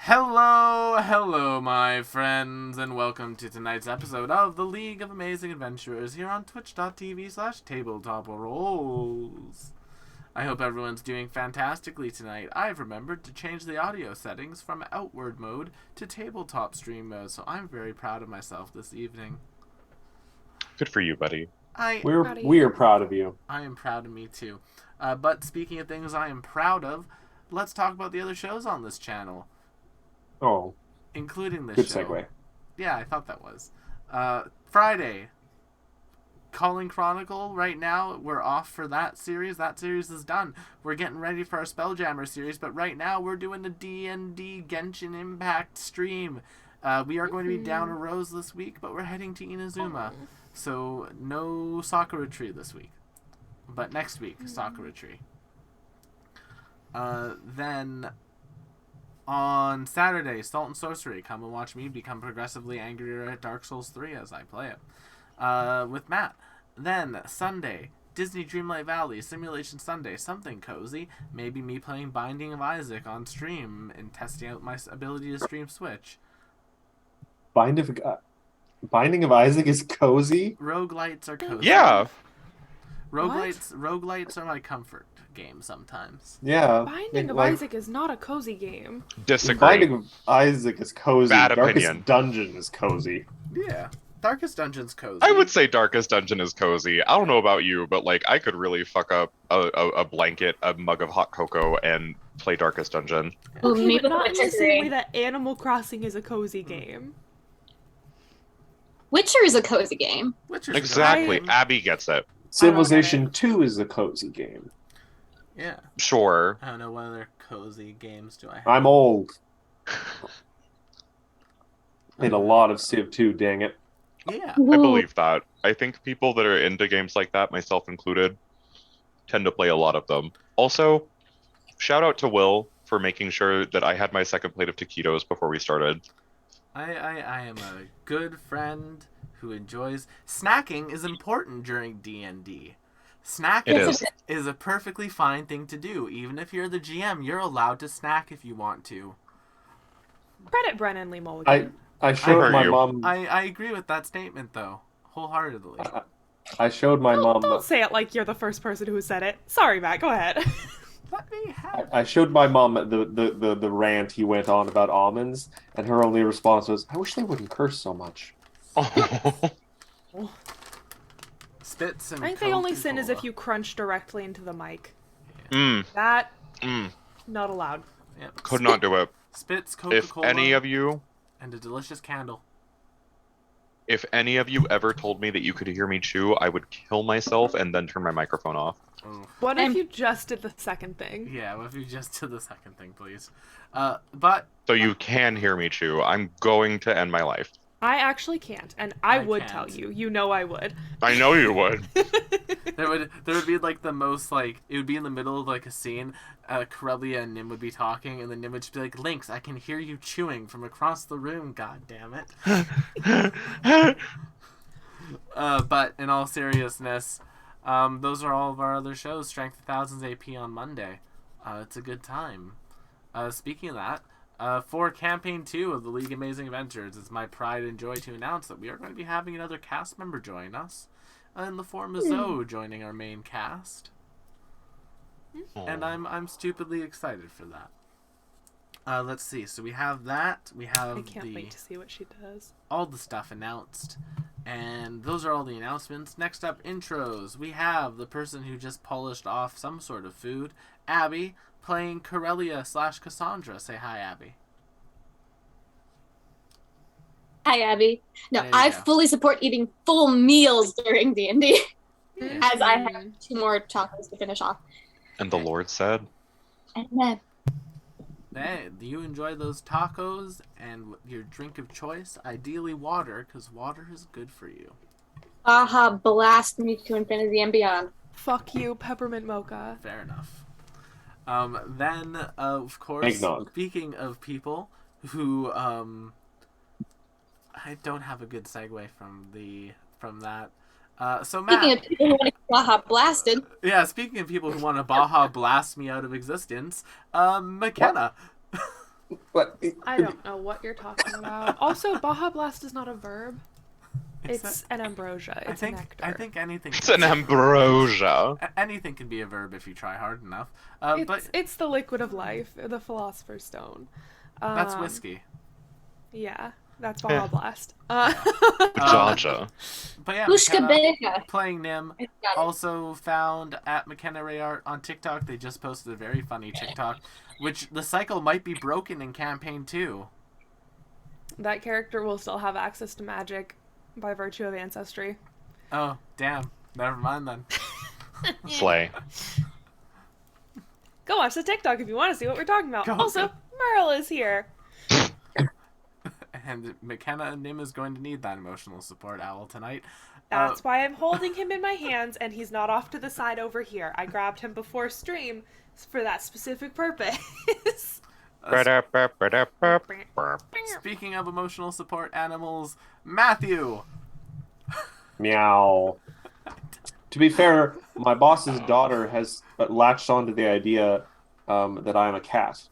Hello, my friends, and welcome to tonight's episode of the League of Amazing Adventurers here on twitch.tv/tabletop rolls. I hope everyone's doing fantastically tonight. I've remembered to change the audio settings from outward mode to tabletop stream mode, so I'm very proud of myself this evening. Good for you, buddy. We are proud of you. I am proud of me too. But speaking of things I am proud of, let's talk about the other shows on this channel. Oh, Including this good show. segue. Yeah, I thought that was. Friday. Calling Chronicle, right now, we're off for that series. That series is done. We're getting ready for our Spelljammer series, but right now we're doing the D&D Genshin Impact stream. We are going to be down a rose this week, but we're heading to Inazuma. So, no Sakura Tree this week. But next week, Sakura Tree. Then... on Saturday, Salt and Sorcery. Come and watch me become progressively angrier at Dark Souls 3 as I play it. With Matt. Then, Sunday, Disney Dreamlight Valley, Simulation Sunday, something cozy. Maybe me playing Binding of Isaac on stream and testing out my ability to stream Switch. Binding of Isaac is cozy? Roguelites are cozy. Yeah. Roguelites are my comfort game sometimes. Yeah. Binding of Isaac is not a cozy game. Disagree. Binding of Isaac is cozy. Bad Darkest opinion. Dungeon is cozy. Yeah. Darkest Dungeon's cozy. I would say Darkest Dungeon is cozy. I don't know about you, but like I could really fuck up a blanket, a mug of hot cocoa, and play Darkest Dungeon. Okay, but not in the same way that Animal Crossing is a cozy game. Witcher is a cozy game. Witcher's a Exactly. cozy. Abby gets it. Civilization 2 is a cozy game. Yeah. Sure. I don't know what other cozy games do I have. I'm old. Played a lot of Civ 2, dang it. Yeah. I believe that. I think people that are into games like that, myself included, tend to play a lot of them. Also, shout out to Will for making sure that I had my second plate of taquitos before we started. I am a good friend who enjoys... Snacking is important during D&D. Snacking It is. a perfectly fine thing to do. Even if you're the GM, you're allowed to snack if you want to. Credit Brennan Lee Mulligan. I showed heard my you. mom. I agree with that statement, though. Wholeheartedly. I showed my mom. Don't say it like you're the first person who said it. Sorry, Matt, go ahead. Let me have... I showed my mom the rant he went on about almonds, and her only response was, "I wish they wouldn't curse so much." Spits and I think the only sin is if Coca-Cola. you crunch directly into the mic. Mm, That, mm. not allowed. Yep. Could not do it. Spits, If Coca-Cola, any of you and a delicious candle. ever told me that you could hear me chew, I would kill myself and then turn my microphone off. Oh. What if you just did the second thing? Yeah, well, if you just do the second thing, please. But... So you can hear me chew. I'm going to end my life. I actually can't, and I would can't. tell you. You know I would. I know you would. There would be like the most like it would be in the middle of like a scene. Corellia and Nim would be talking, and then Nim would just be like, "Lynx, I can hear you chewing from across the room. God damn it!" But in all seriousness, those are all of our other shows. Strength of Thousands AP on Monday. It's a good time. Speaking of that. For Campaign 2 of the League of Amazing Adventures, it's my pride and joy to announce that we are going to be having another cast member join us, in the form of Zoe joining our main cast. And I'm stupidly excited for that. Let's see. So we have that. We have I can't wait to see what she does. all the stuff announced. And those are all the announcements. Next up, intros. We have the person who just polished off some sort of food, Abby, playing Corellia/Cassandra. Say hi, Abby. Hi, Abby. No, There you I go. fully support eating full meals during D&D, Yeah. as I have 2 more chocolates to finish off. And the Lord said, And then, Hey, do you enjoy those tacos and your drink of choice? Ideally water, because water is good for you. aha, blast me to infinity and beyond. Fuck you, Peppermint Mocha. Fair enough. Then, of course, Eggnog. speaking of people who, I don't have a good segue from that. So Matt, Speaking of people who want to get Baja blasted, yeah, speaking of people who want to Baja blast me out of existence, McKenna. But I don't know what you're talking about. Also, Baja Blast is not a verb. It's an ambrosia. It's a nectar. I think anything. It's an ambrosia. Anything can be a verb if you try hard enough. It's the liquid of life, the Philosopher's Stone. That's whiskey. Yeah, that's Baja Blast. Jaja. But yeah, Pushka McKenna Beka. playing Nim. Got it. Also found at McKenna Rayart on TikTok. They just posted a very funny TikTok, which the cycle might be broken in campaign 2. That character will still have access to magic by virtue of ancestry. Oh, damn. Never mind then. Slay. Go watch the TikTok if you want to see what we're talking about. Go. Also, Merle is here. And McKenna and Nim is going to need that emotional support, Owl, tonight. That's why I'm holding him in my hands and he's not off to the side over here. I grabbed him before stream for that specific purpose. Speaking of emotional support animals, Matthew! Meow. To be fair, my boss's daughter has latched onto the idea that I am a cat.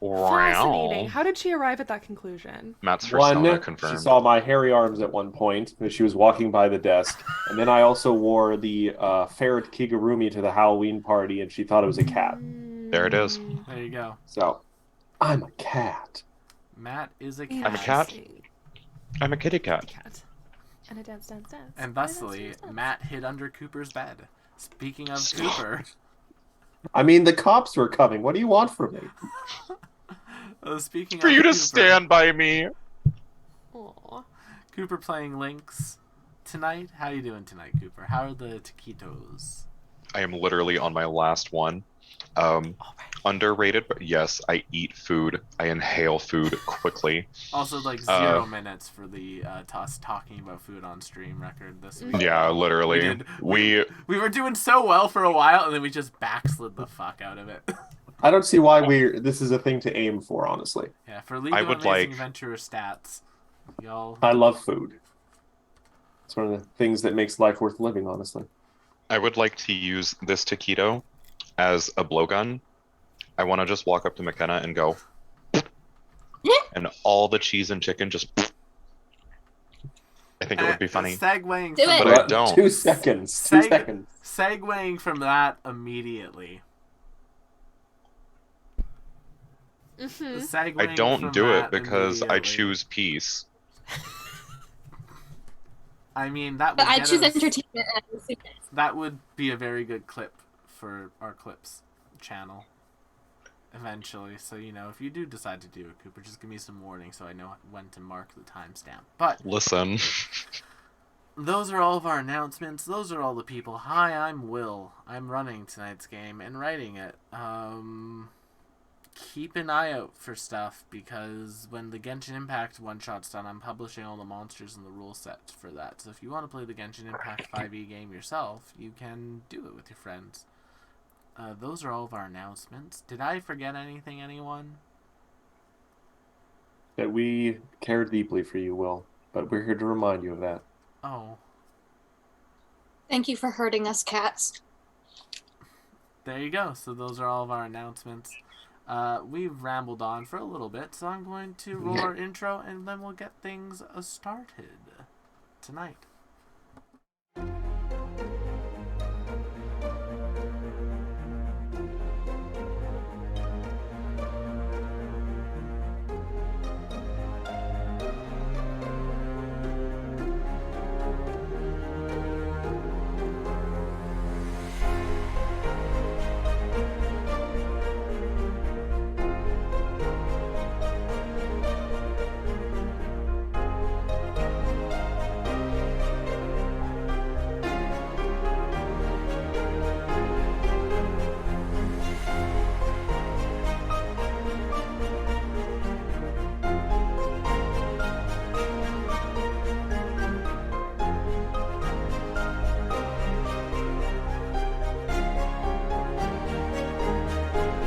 Fascinating. Wow. How did she arrive at that conclusion? Matt's One, persona she confirmed. saw my hairy arms at one point as she was walking by the desk, and then I also wore the ferret Kigurumi to the Halloween party, and she thought it was a cat. There it is. There you go. So, I'm a cat. Matt is a cat. I'm a cat. I'm a kitty cat. Cat. And a dance, dance, dance. And a dance, thusly, dance, dance. Matt hid under Cooper's bed. Speaking of Cooper, I mean, the cops were coming. What do you want from me? speaking For of you to Cooper, stand by me. Aw. Cooper playing Lynx tonight. How you doing tonight, Cooper? How are the taquitos? I am literally on my last one. Underrated, but yes, I eat food. I inhale food quickly. Also, like 0 minutes for the us talking about food on stream record this week. Yeah, literally. We were doing so well for a while, and then we just backslid the fuck out of it. I don't see why this is a thing to aim for, honestly. Yeah, for League I of would Amazing like- Adventurer stats, y'all. I love food. It's one of the things that makes life worth living, honestly. I would like to use this taquito as a blowgun. I want to just walk up to McKenna and go, and all the cheese and chicken just. I think it would be funny. Segueing Do from it. But I don't. 2 seconds. 2 seconds. Segueing from that immediately. Mm-hmm. Segueing I don't from do that it because I immediately. choose peace. I mean, that would But I get choose us- entertainment and amusements. That would be a very good clip for our clips channel eventually. So, you know, if you do decide to do it, Cooper, just give me some warning so I know when to mark the timestamp. But Listen. those are all of our announcements. Those are all the people. Hi, I'm Will. I'm running tonight's game and writing it. Keep an eye out for stuff because when the Genshin Impact one-shot's done, I'm publishing all the monsters and the rule sets for that. So if you want to play the Genshin Impact 5e game yourself, you can do it with your friends. Those are all of our announcements. Did I forget anything, anyone? That we care deeply for you, Will, but we're here to remind you of that. Oh, Thank you for hurting us, cats. there you go. So those are all of our announcements. We've rambled on for a little bit, so I'm going to roll our intro and then we'll get things started tonight.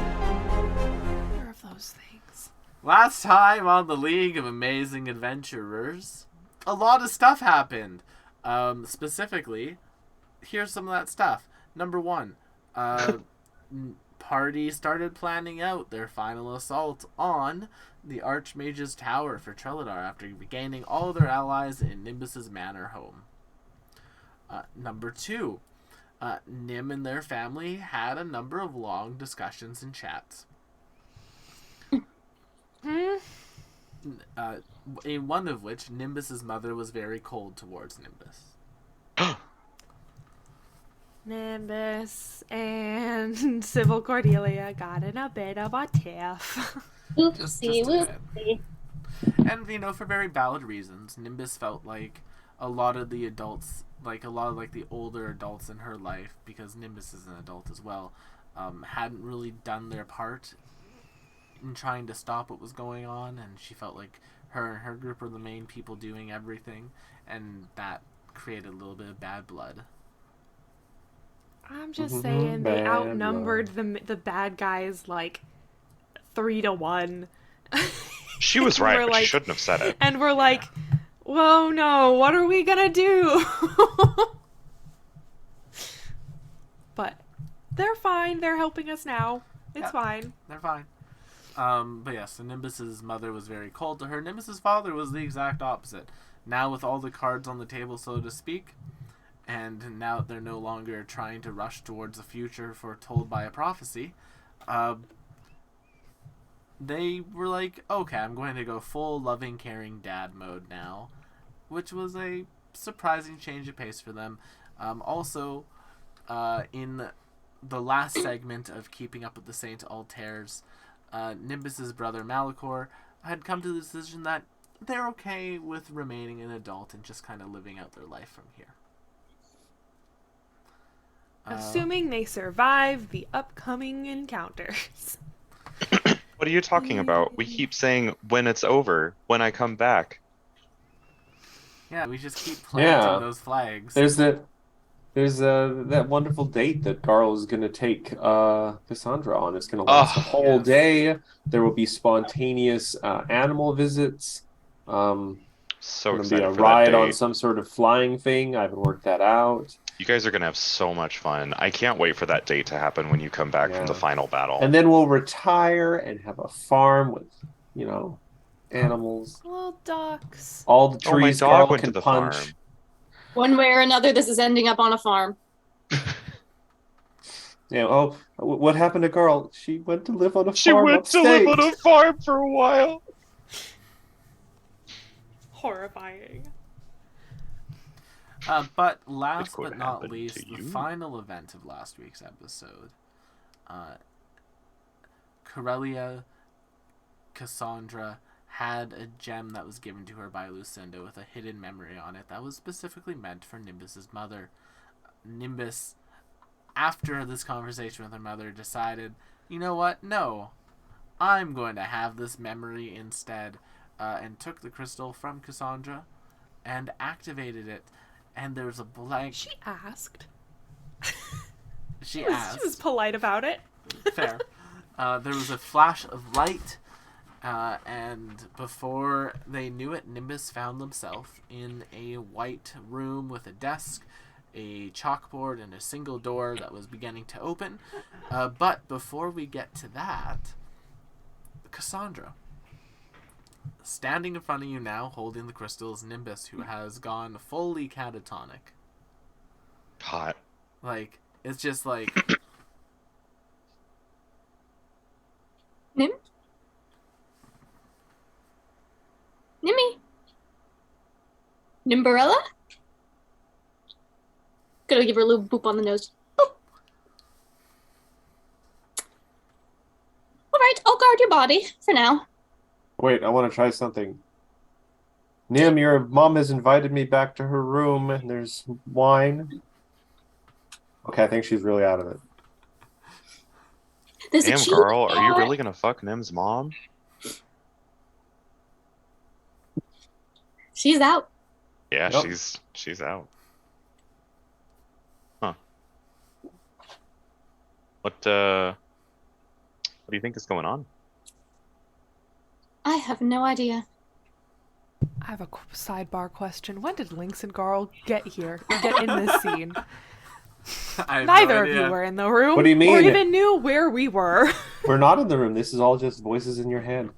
Neither of those things. Last time on the League of Amazing Adventurers, a lot of stuff happened. Specifically, here's some of that stuff. Number one, party started planning out their final assault on the Archmage's Tower for Treladar after regaining all of their allies in Nimbus's manor home. Number 2. Nim and their family had a number of long discussions and chats. In one of which, Nimbus's mother was very cold towards Nimbus. Nimbus and Sybil Cordelia got in a bit of a tiff. Oopsie, just a whoopsie. And, you know, for very valid reasons. Nimbus felt like a lot of the adults, like a lot of like the older adults in her life, because Nimbus is an adult as well, hadn't really done their part in trying to stop what was going on, and she felt like her and her group were the main people doing everything, and that created a little bit of bad blood. I'm just saying they Bad outnumbered the bad guys like 3-1. She was We're right, but like- she shouldn't have said it. And we're like, whoa, no, what are we gonna do? But they're fine. They're helping us now. It's Yeah. fine. They're fine. But yeah, so Nimbus's mother was very cold to her. Nimbus's father was the exact opposite. Now with all the cards on the table, so to speak, and now that they're no longer trying to rush towards a future foretold by a prophecy, they were like, okay, I'm going to go full loving, caring dad mode now, which was a surprising change of pace for them. Also, in the last segment of Keeping Up with the Saint Altairs, Nimbus's brother Malachor had come to the decision that they're okay with remaining an adult and just kind of living out their life from here. Assuming they survive the upcoming encounters. What are you talking about? We keep saying when it's over, when I come back. Yeah, we just keep planting Yeah. those flags. There's that wonderful date that Garl is going to take Cassandra on. It's going to last a whole yes. day. There will be spontaneous animal visits. So Going to be excited a for that ride on date. some sort of flying thing. I haven't worked that out. You guys are gonna have so much fun. I can't wait for that date to happen when you come back from the Yeah. final battle. And then we'll retire and have a farm with, animals. Little ducks. All the Oh, my trees dog Garl went to can the punch. farm. One way or another, this is ending up on a farm. What happened to Garl? She went to live on a She farm went to upstate. live on a farm for a while. Horrifying. But last could but not happen least, to the you. final event of last week's episode. Corellia Cassandra had a gem that was given to her by Lucinda with a hidden memory on it that was specifically meant for Nimbus's mother. Nimbus, after this conversation with her mother, decided, you know what? No, I'm going to have this memory instead, and took the crystal from Cassandra and activated it. And there's a blank. She asked. She She was asked. polite about it. Fair. There was a flash of light, and before they knew it, Nimbus found themselves in a white room with a desk, a chalkboard, and a single door that was beginning to open. But before we get to that, Cassandra, standing in front of you now, holding the crystal, is Nimbus, who has gone fully catatonic. Hot. Like, it's just like... Nim? Nimmy? Nimbarella? Gonna give her a little boop on the nose. Boop. Alright, I'll guard your body for now. Wait, I want to try something. Nim, your mom has invited me back to her room, and there's wine. Okay, I think she's really out of it. There's Damn, a cheese girl, are you bar. really gonna fuck Nim's mom? She's out. Yeah, Yep. she's out. Huh. What do you think is going on? I have no idea. I have a sidebar question. When did Lynx and Garl get here? Get in this scene? I have Neither no of idea. you were in the room. What do you Or mean? even knew where we were. We're not in the room. This is all just voices in your head.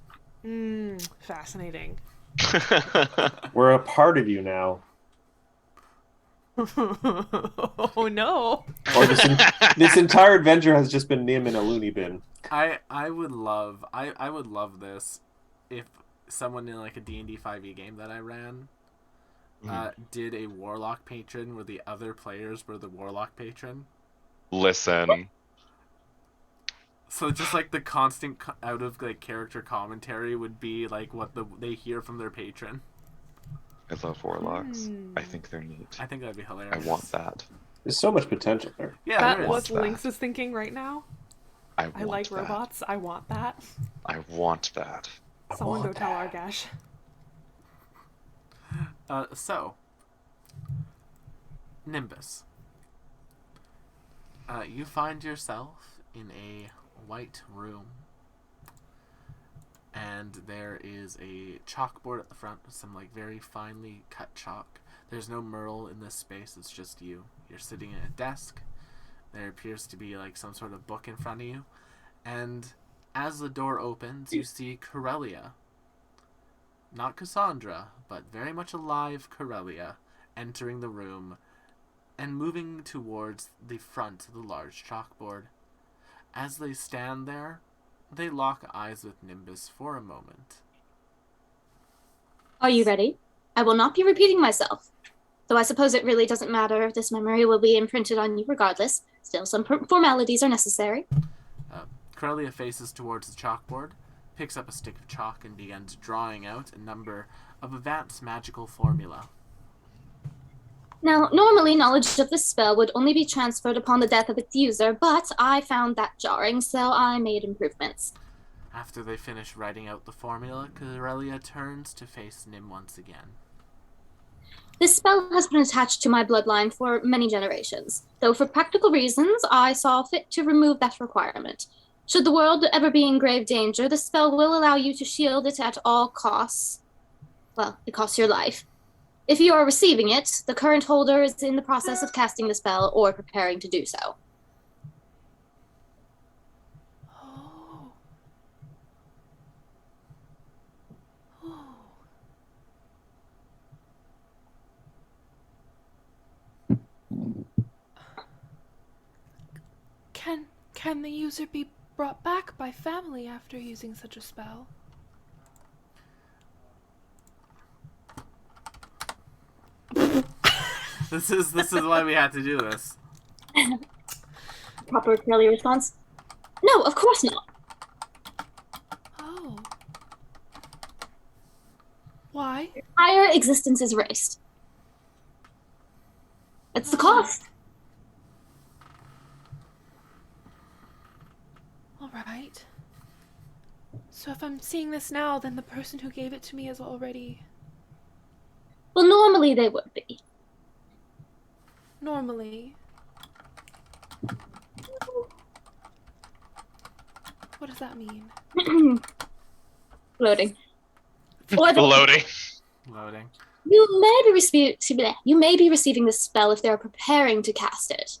Fascinating. We're a part of you now. Oh no. Or this entire adventure has just been Nim in a loony bin. I would love this if someone in like a D&D 5e game that I ran did a warlock patron where the other players were the warlock patron. Listen, So just like the constant out of like character commentary would be like what they hear from their patron. I love warlocks. I think they're neat. I think that'd be I hilarious. want that. There's so much potential there. Yeah, That there what is. that. Lynx is thinking right now. I I like that. robots. I want that. I want that. Someone go want tell that. Argash. So, Nimbus. You find yourself in a white room, and there is a chalkboard at the front with some like very finely cut chalk. There's no Merle in this space, it's just you. You're sitting at a desk. There appears to be like some sort of book in front of you, and as the door opens, you see Corellia. Not Cassandra, but very much alive Corellia entering the room and moving towards the front of the large chalkboard. As they stand there, they lock eyes with Nimbus for a moment. Are you ready? I will not be repeating myself. Though I suppose it really doesn't matter if this memory will be imprinted on you regardless. Still, some formalities are necessary. Corellia faces towards the chalkboard, picks up a stick of chalk, and begins drawing out a number of advanced magical formula. Now, normally knowledge of this spell would only be transferred upon the death of its user, but I found that jarring, so I made improvements. After they finish writing out the formula, Corellia turns to face Nim once again. This spell has been attached to my bloodline for many generations, though for practical reasons, I saw fit to remove that requirement. Should the world ever be in grave danger, the spell will allow you to shield it at all costs. Well, it costs your life. If you are receiving it, the current holder is in the process of casting the spell or preparing to do so. Oh. Oh. Can the user be brought back by family after using such a spell? This is why we had to do this. Proper Curly response. No, of course not. Oh. Why? Entire existence is erased. It's the cost. All right. So if I'm seeing this now, then the person who gave it to me is already... Well, normally they would be. Normally. What does that mean? Loading. Or the- Loading. Loading. You may be receiving this spell if they're preparing to cast it.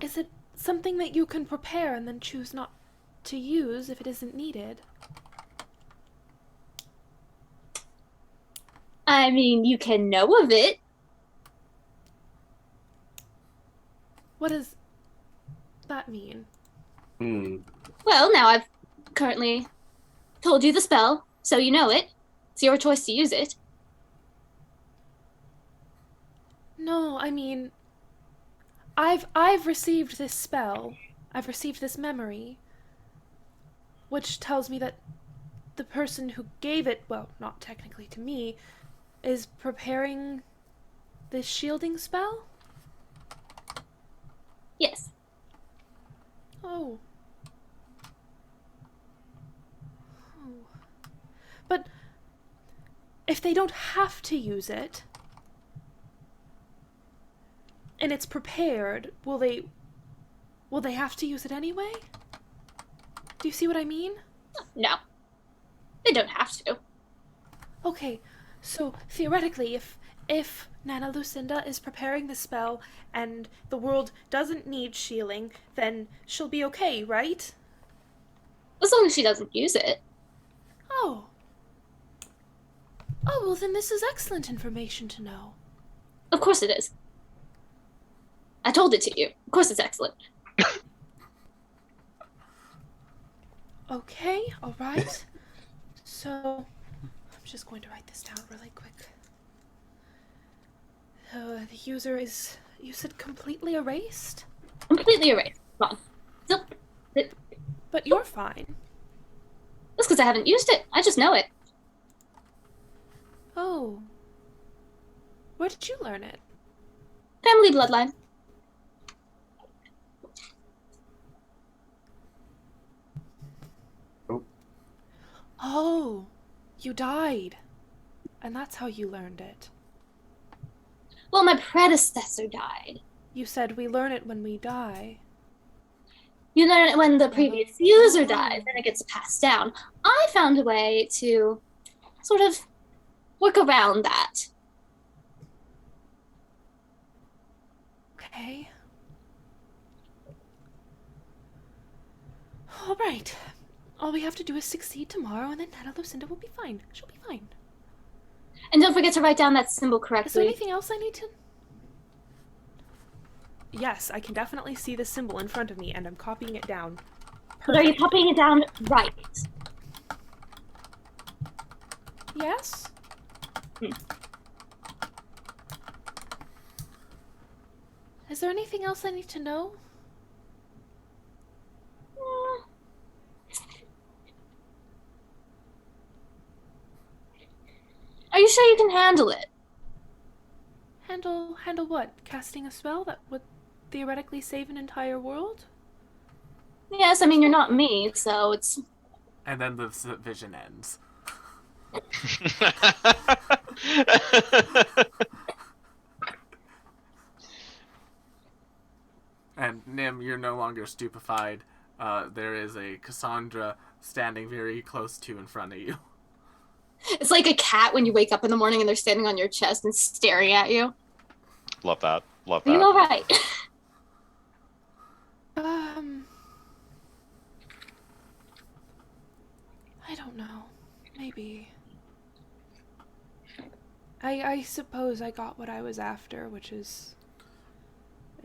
Is it something that you can prepare and then choose not to use if it isn't needed? I mean, you can know of it. What does that mean? Well, now I've currently told you the spell, so you know it. It's your choice to use it. No, I mean, I've received this spell. I've received this memory, which tells me that the person who gave it, well, not technically to me, is preparing this shielding spell? Yes. Oh. Oh. But if they don't have to use it, and it's prepared, will they have to use it anyway? Do you see what I mean? No. They don't have to. Okay, so theoretically, if Nana Lucinda is preparing the spell and the world doesn't need shielding, then she'll be okay, right? As long as she doesn't use it. Oh. Oh, well then this is excellent information to know. Of course it is. I told it to you. Of course it's excellent. Okay, alright. So, I'm just going to write this down really quick. The user is, you said, completely erased? Completely erased. Gone. Still, But you're fine. that's because I haven't used it. I just know it. Oh. Where did you learn it? Family bloodline. Oh, you died. And that's how you learned it. Well, my predecessor died. You said we learn it when we die. You learn it when the previous user dies, and it gets passed down. I found a way to sort of work around that. Okay. Alright. All we have to do is succeed tomorrow, and then Nana Lucinda will be fine. She'll be fine. And don't forget to write down that symbol Is there correctly. anything else I need to... Yes, I can definitely see the symbol in front of me, and I'm copying it down. But are you copying it down right? Yes? Is there anything else I need to know? Are you sure you can handle it? Handle what? Casting a spell that would theoretically save an entire world? Yes, I mean, you're not me, so it's... And then the vision ends. And Nim, you're no longer stupefied. There is a Cassandra standing very close to in front of you. It's like a cat when you wake up in the morning and they're standing on your chest and staring at you. Love that. Love Are you that. alright? I don't know. Maybe. I suppose I got what I was after, which is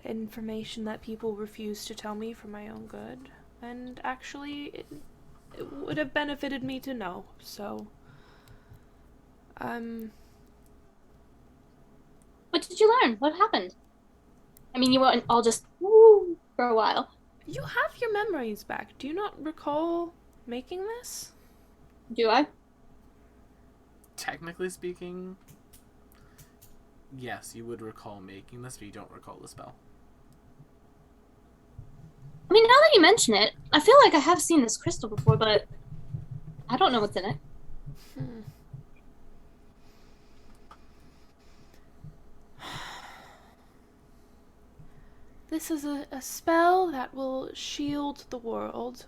information that people refuse to tell me for my own good. And actually, it would have benefited me to know, so... What did you learn? What happened? I mean, you weren't all just woo for a while. You have your memories back. Do you not recall making this? Do I? Technically speaking, yes, you would recall making this, but you don't recall the spell. I mean, now that you mention it, I feel like I have seen this crystal before, but I don't know what's in it. This is a spell that will shield the world,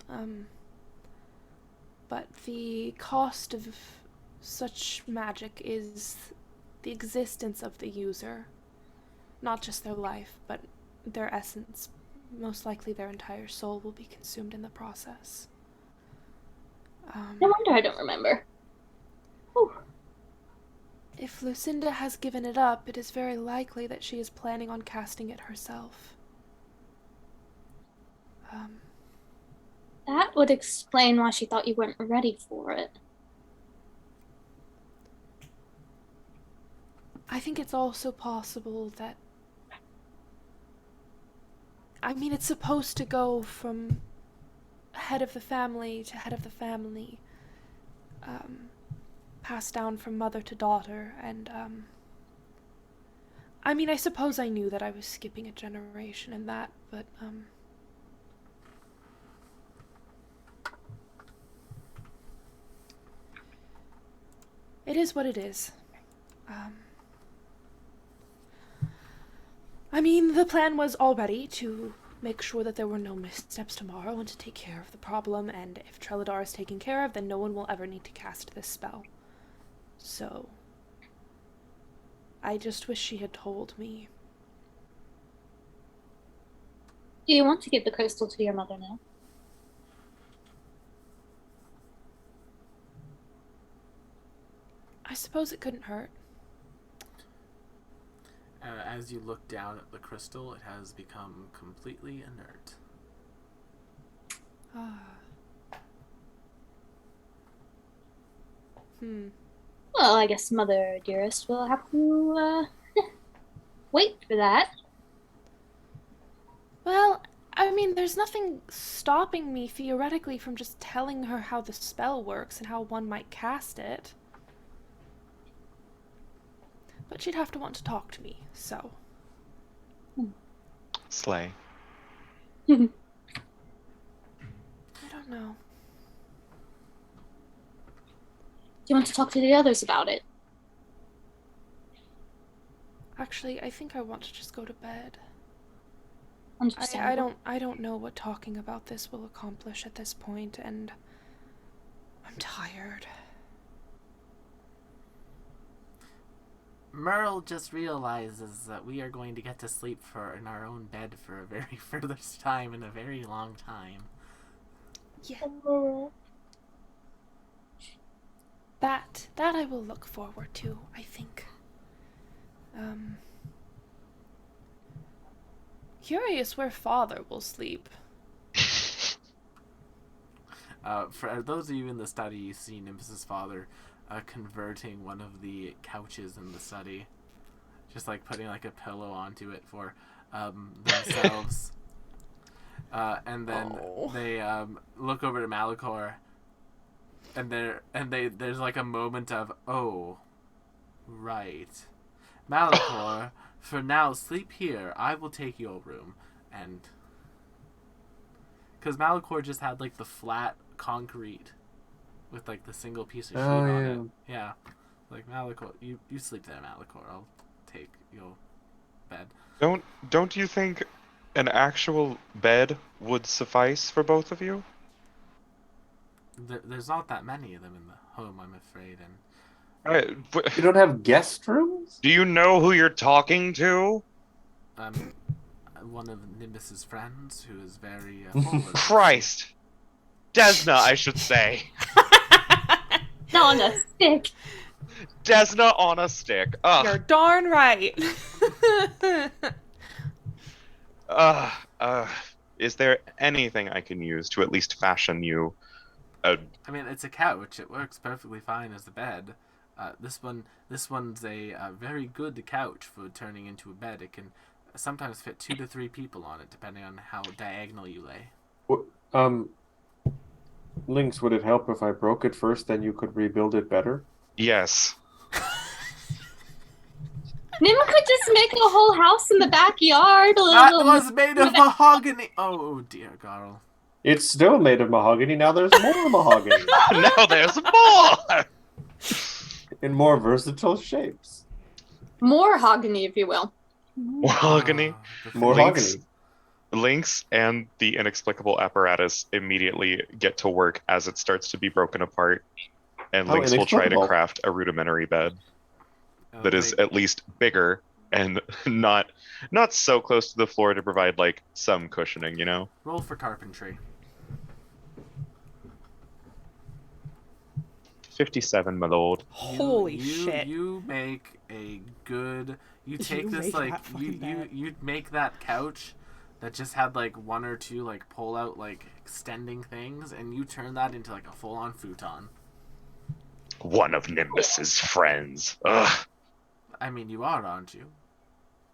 but the cost of such magic is the existence of the user. Not just their life, but their essence. Most likely their entire soul will be consumed in the process. No wonder I don't remember. Whew. If Lucinda has given it up, it is very likely that she is planning on casting it herself. That would explain why she thought you weren't ready for it. I think it's also possible that... I mean, it's supposed to go from head of the family to head of the family. Passed down from mother to daughter, and, I mean, I suppose I knew that I was skipping a generation in that, but, it is what it is. I mean, the plan was already to make sure that there were no missteps tomorrow and to take care of the problem, and if Treladar is taken care of, then no one will ever need to cast this spell. So, I just wish she had told me. Do you want to give the crystal to your mother now? I suppose it couldn't hurt. As you look down at the crystal, it has become completely inert. Ah. Well, I guess Mother Dearest will have to wait for that. Well, I mean, there's nothing stopping me theoretically from just telling her how the spell works and how one might cast it. But she'd have to want to talk to me, so. Slay. I don't know. Do you want to talk to the others about it? Actually, I think I want to just go to bed. Understandable. I don't know what talking about this will accomplish at this point, and I'm tired. Merle just realizes that we are going to get to sleep in our own bed for a very furthest time in a very long time. Yeah. That I will look forward to, I think. Curious where Father will sleep. For those of you in the study, you see Nimbus's father converting one of the couches in the study. Just like putting like a pillow onto it for themselves. And then they look over to Malachor, and there's like a moment of, oh, right. Malachor, for now, sleep here. I will take your room. And because Malachor just had like the flat concrete with like the single piece of sheet on it. Yeah. Like, Malachor, you sleep there, Malachor. I'll take your bed. Don't you think an actual bed would suffice for both of you? There's not that many of them in the home, I'm afraid, and You don't have guest rooms? Do you know who you're talking to? one of Nimbus's friends who is very forward. Christ! Desna, I should say. Not on a stick. Desna on a stick. Ugh. You're darn right. Is there anything I can use to at least fashion you a... I mean, it's a couch. It works perfectly fine as a bed. This one's a very good couch for turning into a bed. It can sometimes fit 2 to 3 people on it, depending on how diagonal you lay. Lynx, would it help if I broke it first, then you could rebuild it better? Yes. Nim could just make a whole house in the backyard. That was made of mahogany. Oh dear, Garl. It's still made of mahogany. Now there's more mahogany. Now there's more! In more versatile shapes. More mahogany, if you will. Mahogany. More mahogany. Lynx and the inexplicable apparatus immediately get to work as it starts to be broken apart, and Oh, Lynx will try to inexplicable. craft a rudimentary bed that is at least bigger and not so close to the floor to provide like some cushioning, you know? Roll for carpentry. 57, my lord. Holy shit. You make a good. You take You this make like that fucking bed. you make that couch that just had like 1 or 2 like pull out like extending things, and you turn that into like a full on futon. One of Nimbus's friends. Ugh. I mean, you are, aren't you?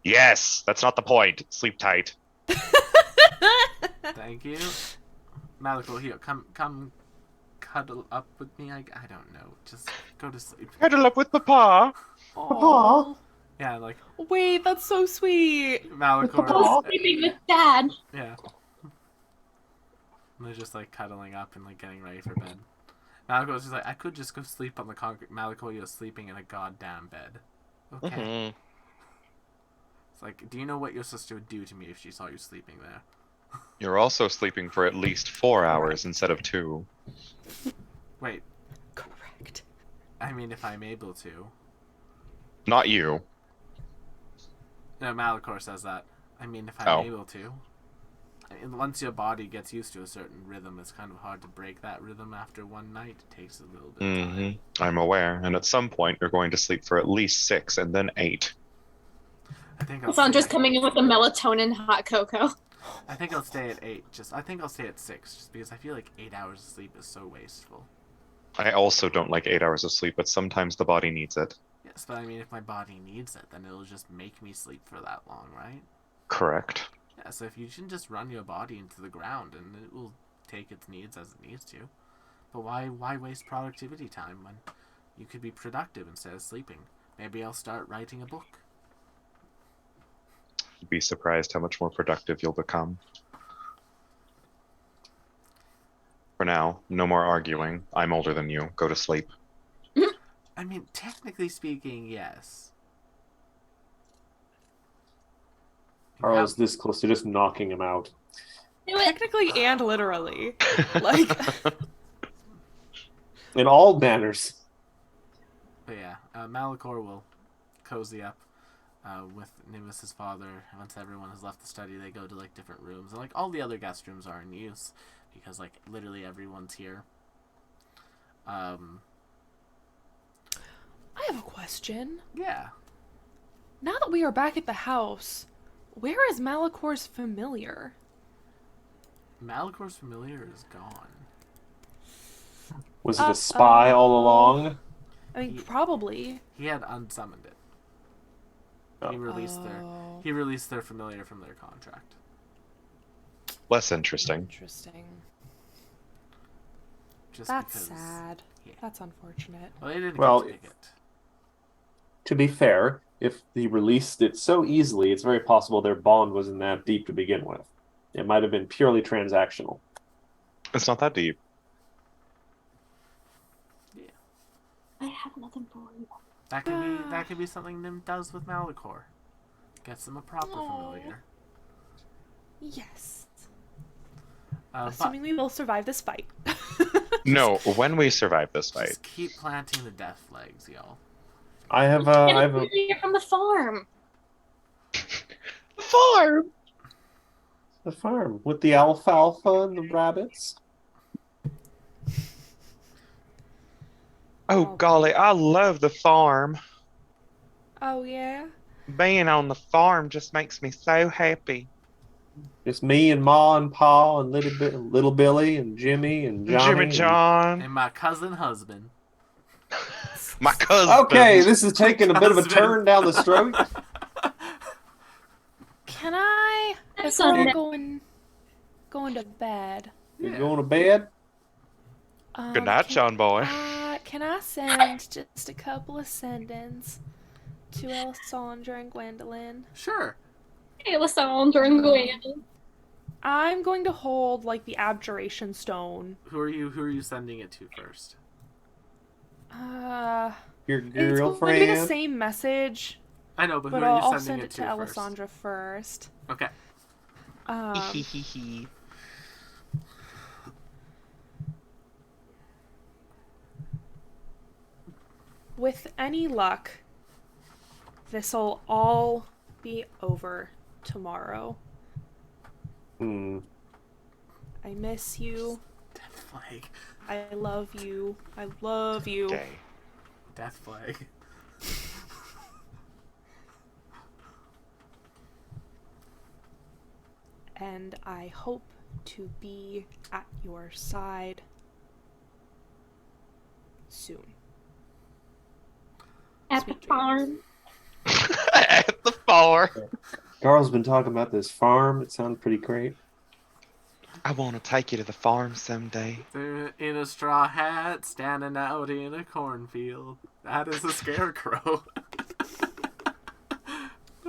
Yes, that's not the point. Sleep tight. Thank you. Malachor, here, come cuddle up with me. I don't know. Just go to sleep. Cuddle up with Papa. Aw. Yeah, like Wait, that's so sweet. Malachor. Oh, sleeping with Dad. Yeah. And they're just like cuddling up and like getting ready for bed. Malachor's just like, I could just go sleep on the concrete. Malachor, you're sleeping in a goddamn bed. Okay. Mhm. It's like, do you know what your sister would do to me if she saw you sleeping there? You're also sleeping for at least 4 hours instead of 2. Wait, Correct. I mean, if I'm able to. Not you. No, Malachor says that. I mean, if I'm Oh. able to. I mean, once your body gets used to a certain rhythm, it's kind of hard to break that rhythm after one night. It takes a little bit of time. I'm aware, and at some point you're going to sleep for at least 6 and then 8. I think I'll Sandra's stay, coming in with a melatonin hot cocoa. I think I'll stay at 8. I think I'll stay at 6, just because I feel like 8 hours of sleep is so wasteful. I also don't like 8 hours of sleep, but sometimes the body needs it. Yes, but I mean, if my body needs it, then it'll just make me sleep for that long, right? Correct. Yeah, so if you can just run your body into the ground, and it will take its needs as it needs to. But why waste productivity time when you could be productive instead of sleeping? Maybe I'll start writing a book. You'd be surprised how much more productive you'll become. For now, no more arguing. I'm older than you. Go to sleep. I mean, technically speaking, yes. Carl's this close to just knocking him out. Do it. Technically and literally. Like, In all manners. But yeah, Malachor will cozy up with Nimbus's father. Once everyone has left the study, they go to like different rooms, and like all the other guest rooms are in use because like literally everyone's here. I have a question. Yeah. Now that we are back at the house, where is Malachor's familiar? Malachor's familiar is gone. Was it a spy all along? I mean, He- probably. He had unsummoned it. Oh. He released their familiar from their contract. Less interesting. interesting. Just That's because, sad. Yeah. That's unfortunate. Well, they didn't Well, get to pick it. To be fair, if he released it so easily, it's very possible their bond wasn't that deep to begin with. It might have been purely transactional. It's not that deep. I have nothing for you. That could be something Nim does with Malachor. Gets him a proper Aw. familiar. Yes. But Assuming we will survive this fight. No, when we survive this fight. just keep planting the death flags, y'all. I have You're from the farm. Farm! the farm with the alfalfa and the rabbits. Oh, golly, I love the farm. Oh, yeah? Being on the farm just makes me so happy. Just me and Ma and Pa and little Billy and Jimmy and Johnny. Jimmy and- John. And my cousin husband. My cousin. Okay, this is taking a bit of a Husband. turn down the stroke. Can I? I'm If sorry. we're going to bed. You're going to bed? Good night, John boy. Can I send just a couple of send-ins to Alessandra and Gwendolyn? Sure. Hey, Lysandra and Gwen. I'm going to hold like the abjuration stone. Who are you sending it to first? Your It's going to be the girlfriend? same message, I know, but who but are you I'll sending send it it to to first? Alessandra first. Okay. With any luck, this'll all be over tomorrow. Hmm. I miss you. Death flag. I love you. I love you. Gay. Death flag. And I hope to be at your side soon. At the Sweet dreams. farm. At the farm. Carl's been talking about this farm. It sounds pretty great. I want to take you to the farm someday. They're in a straw hat, standing out in a cornfield. That is a scarecrow.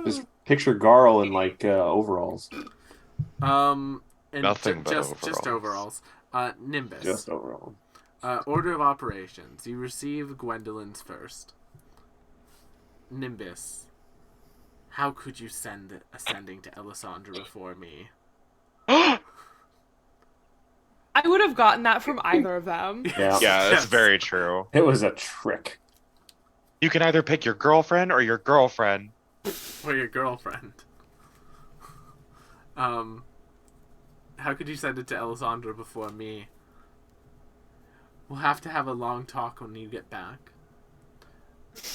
Just picture Garl in like overalls. And Nothing but just overalls. Nimbus. Just overalls. Order of operations. You receive Gwendolyn's first. Nimbus. How could you send ascending to Alessandra before me? I would have gotten that from either of them. Yeah. Yeah, that's Yes. very true. It was a trick. You can either pick your girlfriend or your girlfriend. or your girlfriend. How could you send it to Alessandra before me? We'll have to have a long talk when you get back.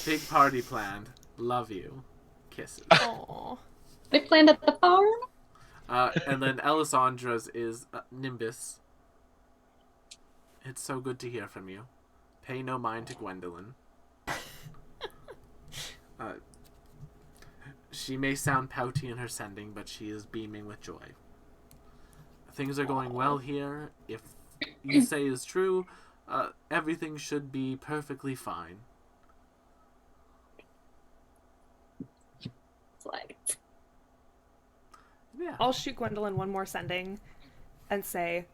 Big party planned. Love you. Kisses. Aww. They planned at the farm? And then Alessandra's is Nimbus. It's so good to hear from you. Pay no mind to Gwendolyn. She may sound pouty in her sending, but she is beaming with joy. Things are going well here. If you say is true, everything should be perfectly fine. Like, Yeah. I'll shoot Gwendolyn one more sending and say,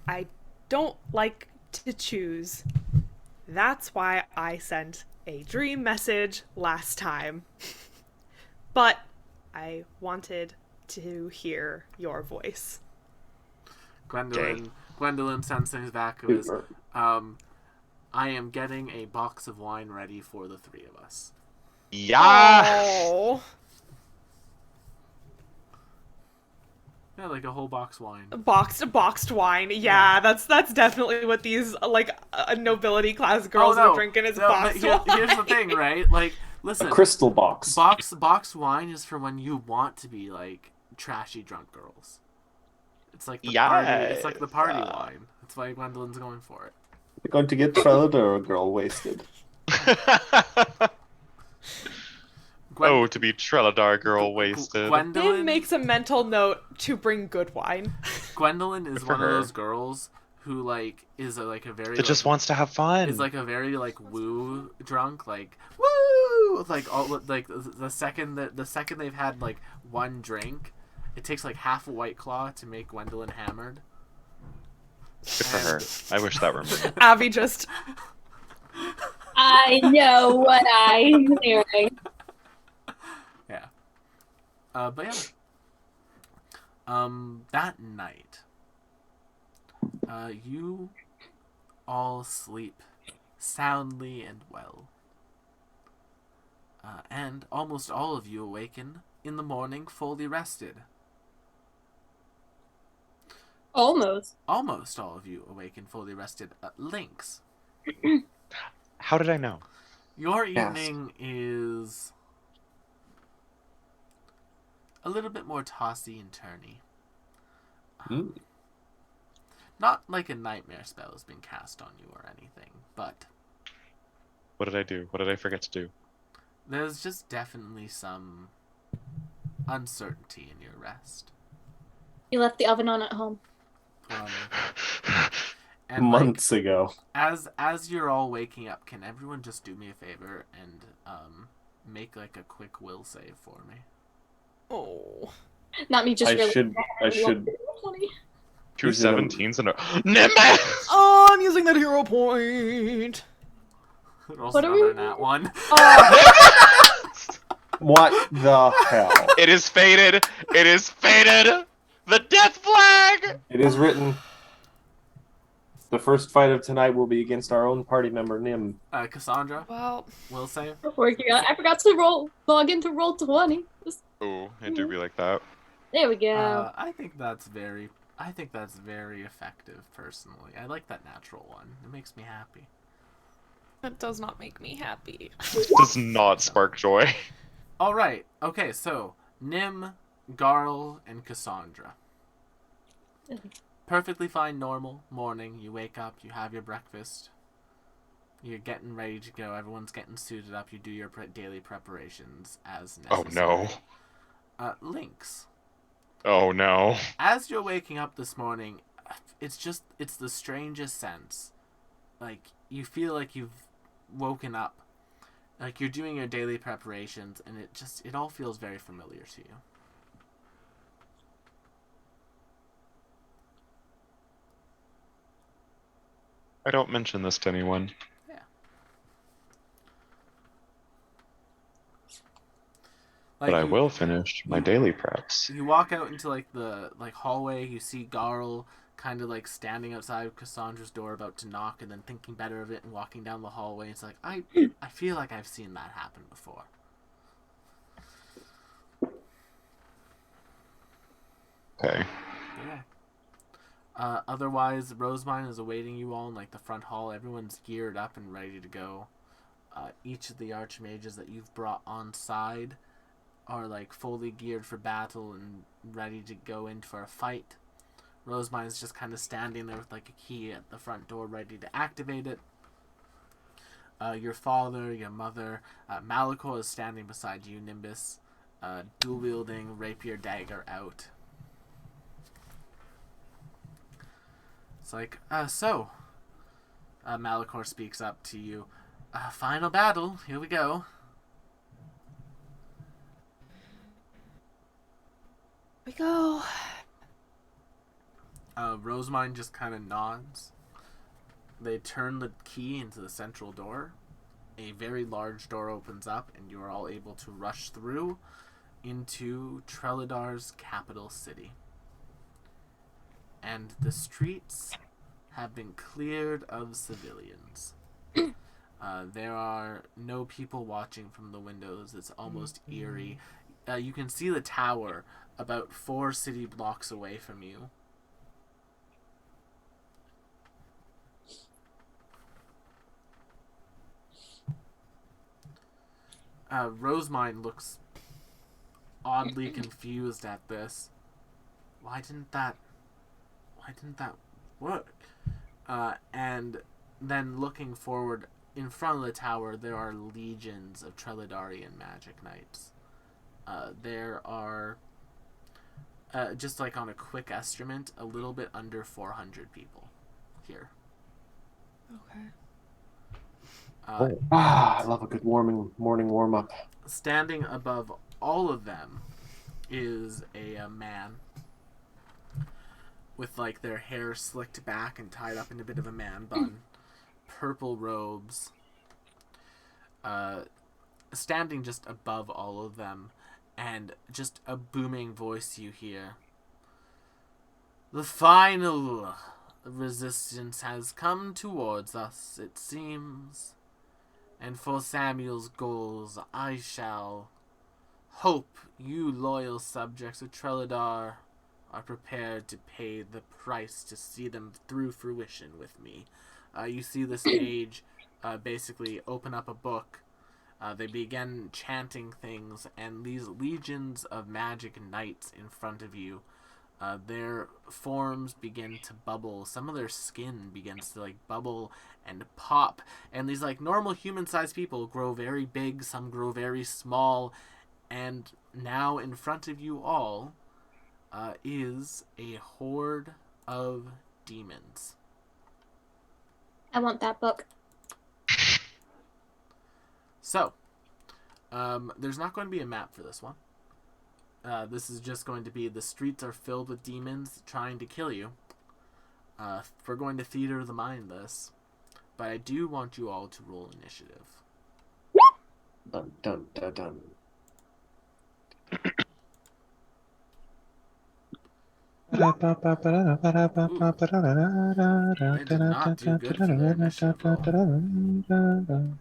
I don't like to choose. That's why I sent a dream message last time. But I wanted to hear your voice. Gwendolyn sends things back. It was, I am getting a box of wine ready for the three of us. Yeah. Oh. Yeah, like a whole box wine. Boxed wine. Yeah, that's definitely what these nobility class girls are drinking is boxed wine. Here's the thing, right? Like, listen, A crystal box. box wine is for when you want to be like trashy drunk girls. It's like the party. It's like the party wine. That's why Gwendolyn's going for it. You're going to get Trellador girl wasted. Oh, to be Trelladar girl wasted. Tim Gwendolyn makes a mental note to bring good wine. Gwendolyn is for one of her. those girls who like is like a very That just wants to have fun. is like a very like woo drunk, like woo, like all like the second they've had like one drink, it takes like half a White Claw to make Gwendolyn hammered. Good for her. I wish that were me. Abby just I know what I'm hearing. Yeah. But yeah. That night, you all sleep soundly and well. And almost all of you awaken in the morning fully rested. Almost. Almost all of you awaken fully rested. Lynx, How did I know? your evening is a little bit more tossy and turny. Mm. Not like a nightmare spell has been cast on you or anything, but What did I do? What did I forget to do? there's just definitely some uncertainty in your rest. You left the oven on at home. And like, Months ago. as you're all waking up, can everyone just do me a favor and make like a quick will save for me? oh. Not me just I really. should. Two Is it a- 17s and a Nimbus! Oh, I'm using that hero point. Roll What are we- another nat one. What the hell? It is fated. It is fated. The death flag. It is written. The first fight of tonight will be against our own party member, Nim. Cassandra, Well, will save. Working on. I forgot to log into roll 20. Oh, it do be like that. There we go. I think that's very effective. Personally, I like that natural one. It makes me happy. that does not make me happy. Does not spark joy. All right. Okay. So Nim, Garl, and Cassandra. Perfectly fine, normal morning. You wake up. You have your breakfast. You're getting ready to go. Everyone's getting suited up. You do your daily preparations as Oh necessary. no. Lynx. Oh no. As you're waking up this morning, it's the strangest sense. Like, you feel like you've woken up. Like, you're doing your daily preparations, and it all feels very familiar to you. I don't mention this to anyone. But I you, will finish my you- daily preps. You walk out into like the hallway. You see Garl kind of like standing outside Cassandra's door, about to knock, and then thinking better of it and walking down the hallway. It's like I feel like I've seen that happen before. Okay. Yeah. Otherwise, Rosemine is awaiting you all in like the front hall. Everyone's geared up and ready to go. Each of the archmages that you've brought on side are like fully geared for battle and ready to go in for a fight. Rosemine's just kind of standing there with like a key at the front door, ready to activate it. Your father, your mother, Malachor is standing beside you, Nimbus, dual wielding rapier dagger out. It's like, Malachor speaks up to you. Final battle, here we go. We go. Rosemine just kind of nods. They turn the key into the central door. A very large door opens up, and you are all able to rush through into Trelidar's capital city. And the streets have been cleared of civilians. There are no people watching from the windows. It's almost eerie. You can see the tower about 4 city blocks away from you. Rosemine looks oddly confused at this. Why didn't that work? And then looking forward, in front of the tower, there are legions of Trelidarian magic knights. There are, just like on a quick estimate, a little bit under 400 people here. Okay. I love a good morning warm up. Standing above all of them is a man with like their hair slicked back and tied up in a bit of a man bun, purple robes, standing just above all of them, and just a booming voice you hear. The final resistance has come towards us, it seems. And for Samuel's goals, I shall hope you loyal subjects of Trelidar are prepared to pay the price to see them through fruition with me. You see this mage basically open up a book. They begin chanting things, and these legions of magic knights in front of you, their forms begin to bubble. Some of their skin begins to like bubble and pop, and these like normal human-sized people grow very big, some grow very small, and now in front of you all is a horde of demons. I want that book. So, there's not going to be a map for this one. This is just going to be the streets are filled with demons trying to kill you. We're going to theater of the mind this. But I do want you all to roll initiative. Dun dun dun dun. I did not do good for their initiative roll.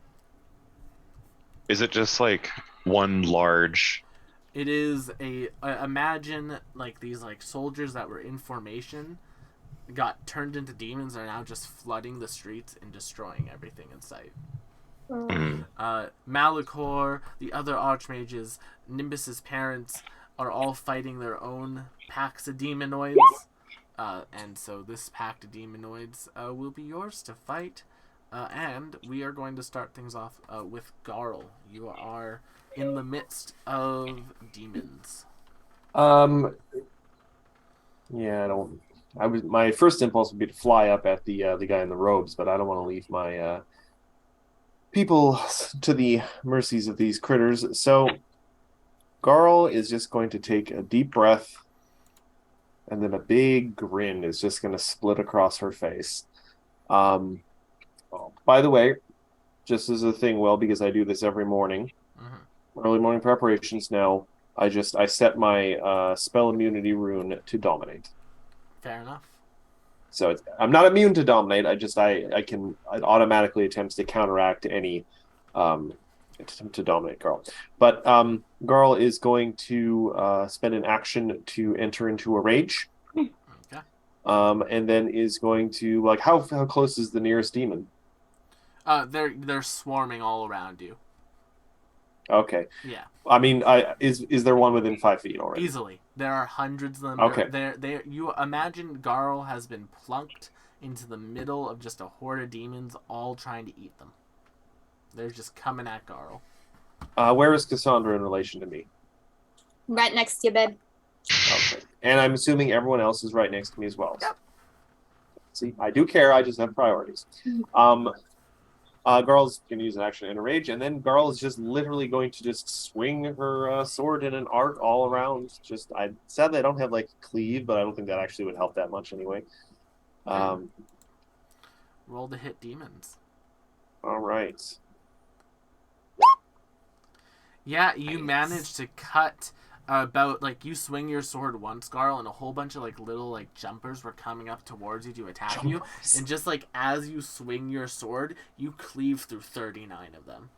Is it just like one large? It is imagine like these like soldiers that were in formation got turned into demons and are now just flooding the streets and destroying everything in sight. Malachor, the other archmages, Nimbus's parents are all fighting their own packs of demonoids. And so this pack of demonoids will be yours to fight. And we are going to start things off with Garl. You are in the midst of demons. Yeah, my first impulse would be to fly up at the guy in the robes, but I don't want to leave my people to the mercies of these critters. So Garl is just going to take a deep breath, and then a big grin is just going to split across her face. Oh, by the way, just as a thing, because I do this every morning, early morning preparations now, I set my spell immunity rune to dominate. Fair enough. So I'm not immune to dominate. It automatically attempts to counteract any attempt to dominate Garl. But Garl is going to spend an action to enter into a rage. Okay. And then is going to like how close is the nearest demon? They're swarming all around you. Okay. Yeah. I mean, is there one within 5 feet already? Easily. There are hundreds of them. Okay. You imagine Garl has been plunked into the middle of just a horde of demons all trying to eat them. They're just coming at Garl. Where is Cassandra in relation to me? Right next to you, babe. Okay. And I'm assuming everyone else is right next to me as well. Yep. See, I do care. I just have priorities. Garl's going to use an action in a rage, and then Garl is just literally going to just swing her sword in an arc all around. Sadly, I don't have like cleave, but I don't think that actually would help that much anyway. Roll to hit demons. All right. Yeah, you manage to cut about like you swing your sword once, Garl, and a whole bunch of like little like jumpers were coming up towards you to attack you, and just like as you swing your sword, you cleave through 39 of them.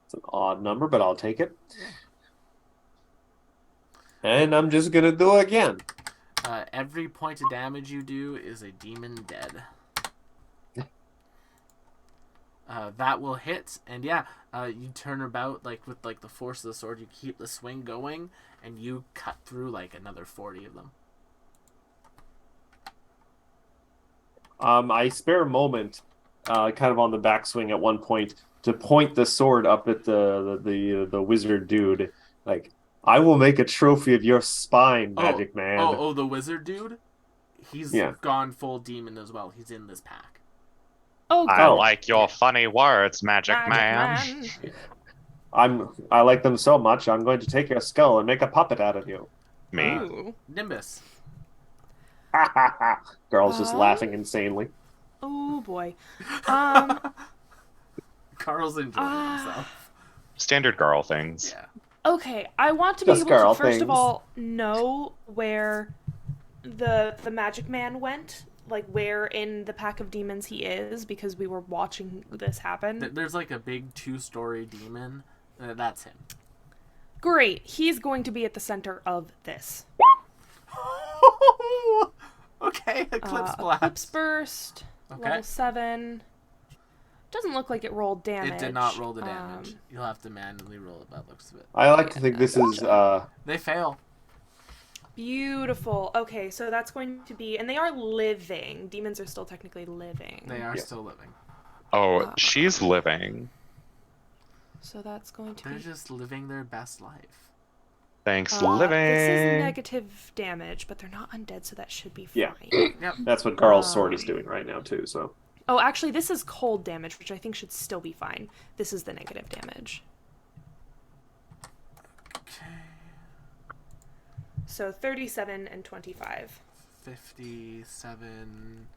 It's an odd number, but I'll take it. And I'm just gonna do it again. Every point of damage you do is a demon dead. That will hit, and yeah, you turn about like with like the force of the sword. You keep the swing going, and you cut through like another 40 of them. I spare a moment, kind of on the backswing at one point, to point the sword up at the wizard dude. Like, I will make a trophy of your spine, Magic Man. Oh, the wizard dude. He's gone full demon as well. He's in this pack. Oh, I cool. like your funny words, Magic Man. I like them so much. I'm going to take your skull and make a puppet out of you. Me? Ooh. Nimbus. Ha ha ha! Girl's just laughing insanely. Oh boy. Carl's enjoying himself. Standard girl things. Yeah. Okay, I want to be Just able to girl first of things. all know where the Magic Man went, like where in the pack of demons he is, because we were watching this happen. There's like a big 2-story demon. That's him. Great, he's going to be at the center of this. Okay, Eclipse Blast. Eclipse Burst, Okay. level 7. Doesn't look like it rolled damage. It did not roll the damage. You'll have to manually roll it by the looks of it. I like to think this is They fail. Beautiful. Okay, so that's going to be, and they are living. Demons are still technically living. They are Yeah. still living. Oh, she's living. So that's going to They're be. just living their best life. Thanks, This living. is negative damage, but they're not undead, so that should be fine. Yeah. That's what Garl's sword is doing right now too. So Oh, actually, this is cold damage, which I think should still be fine. This is the negative damage. Okay. So 37 and 25. 57.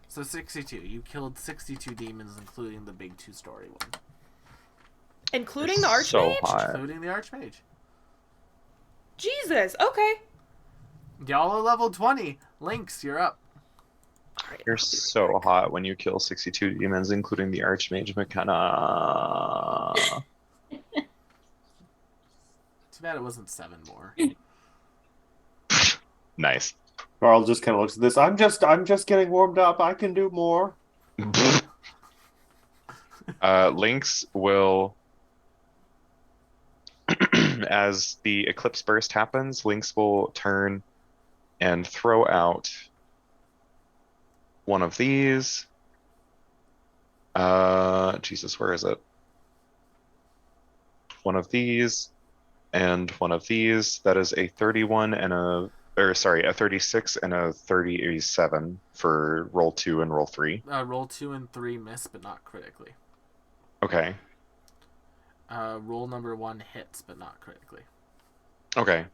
So 62. You killed 62 demons, including the big 2-story one. Including the So Archmage? hot. Including the Archmage. Jesus, okay. Y'all are level 20. Lynx, you're up. Alright, You're so hot when you kill 62 demons, including the Archmage McKenna. Too bad it wasn't 7 more. Nice. Garl just kind of looks at this. I'm just getting warmed up. I can do more. Lynx will, as the Eclipse Burst happens, Lynx will turn and throw out one of these. Jesus, where is it? One of these and one of these. That is a 31 and a 36 and a 37 for roll 2 and roll 3. Roll 2 and 3 miss, but not critically. Okay. Roll number 1 hits, but not critically. Okay.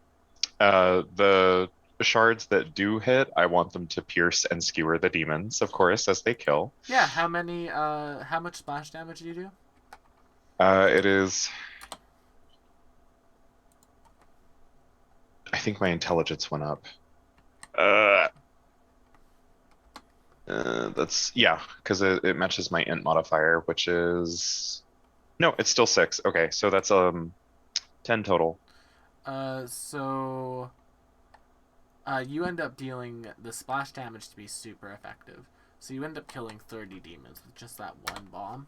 The shards that do hit, I want them to pierce and skewer the demons, of course, as they kill. Yeah, how much splash damage do you do? It is I think my intelligence went up. That's yeah, because it matches my int modifier, which is no, it's still 6. Okay, so that's 10 total. So you end up dealing the splash damage to be super effective. So you end up killing 30 demons with just that one bomb.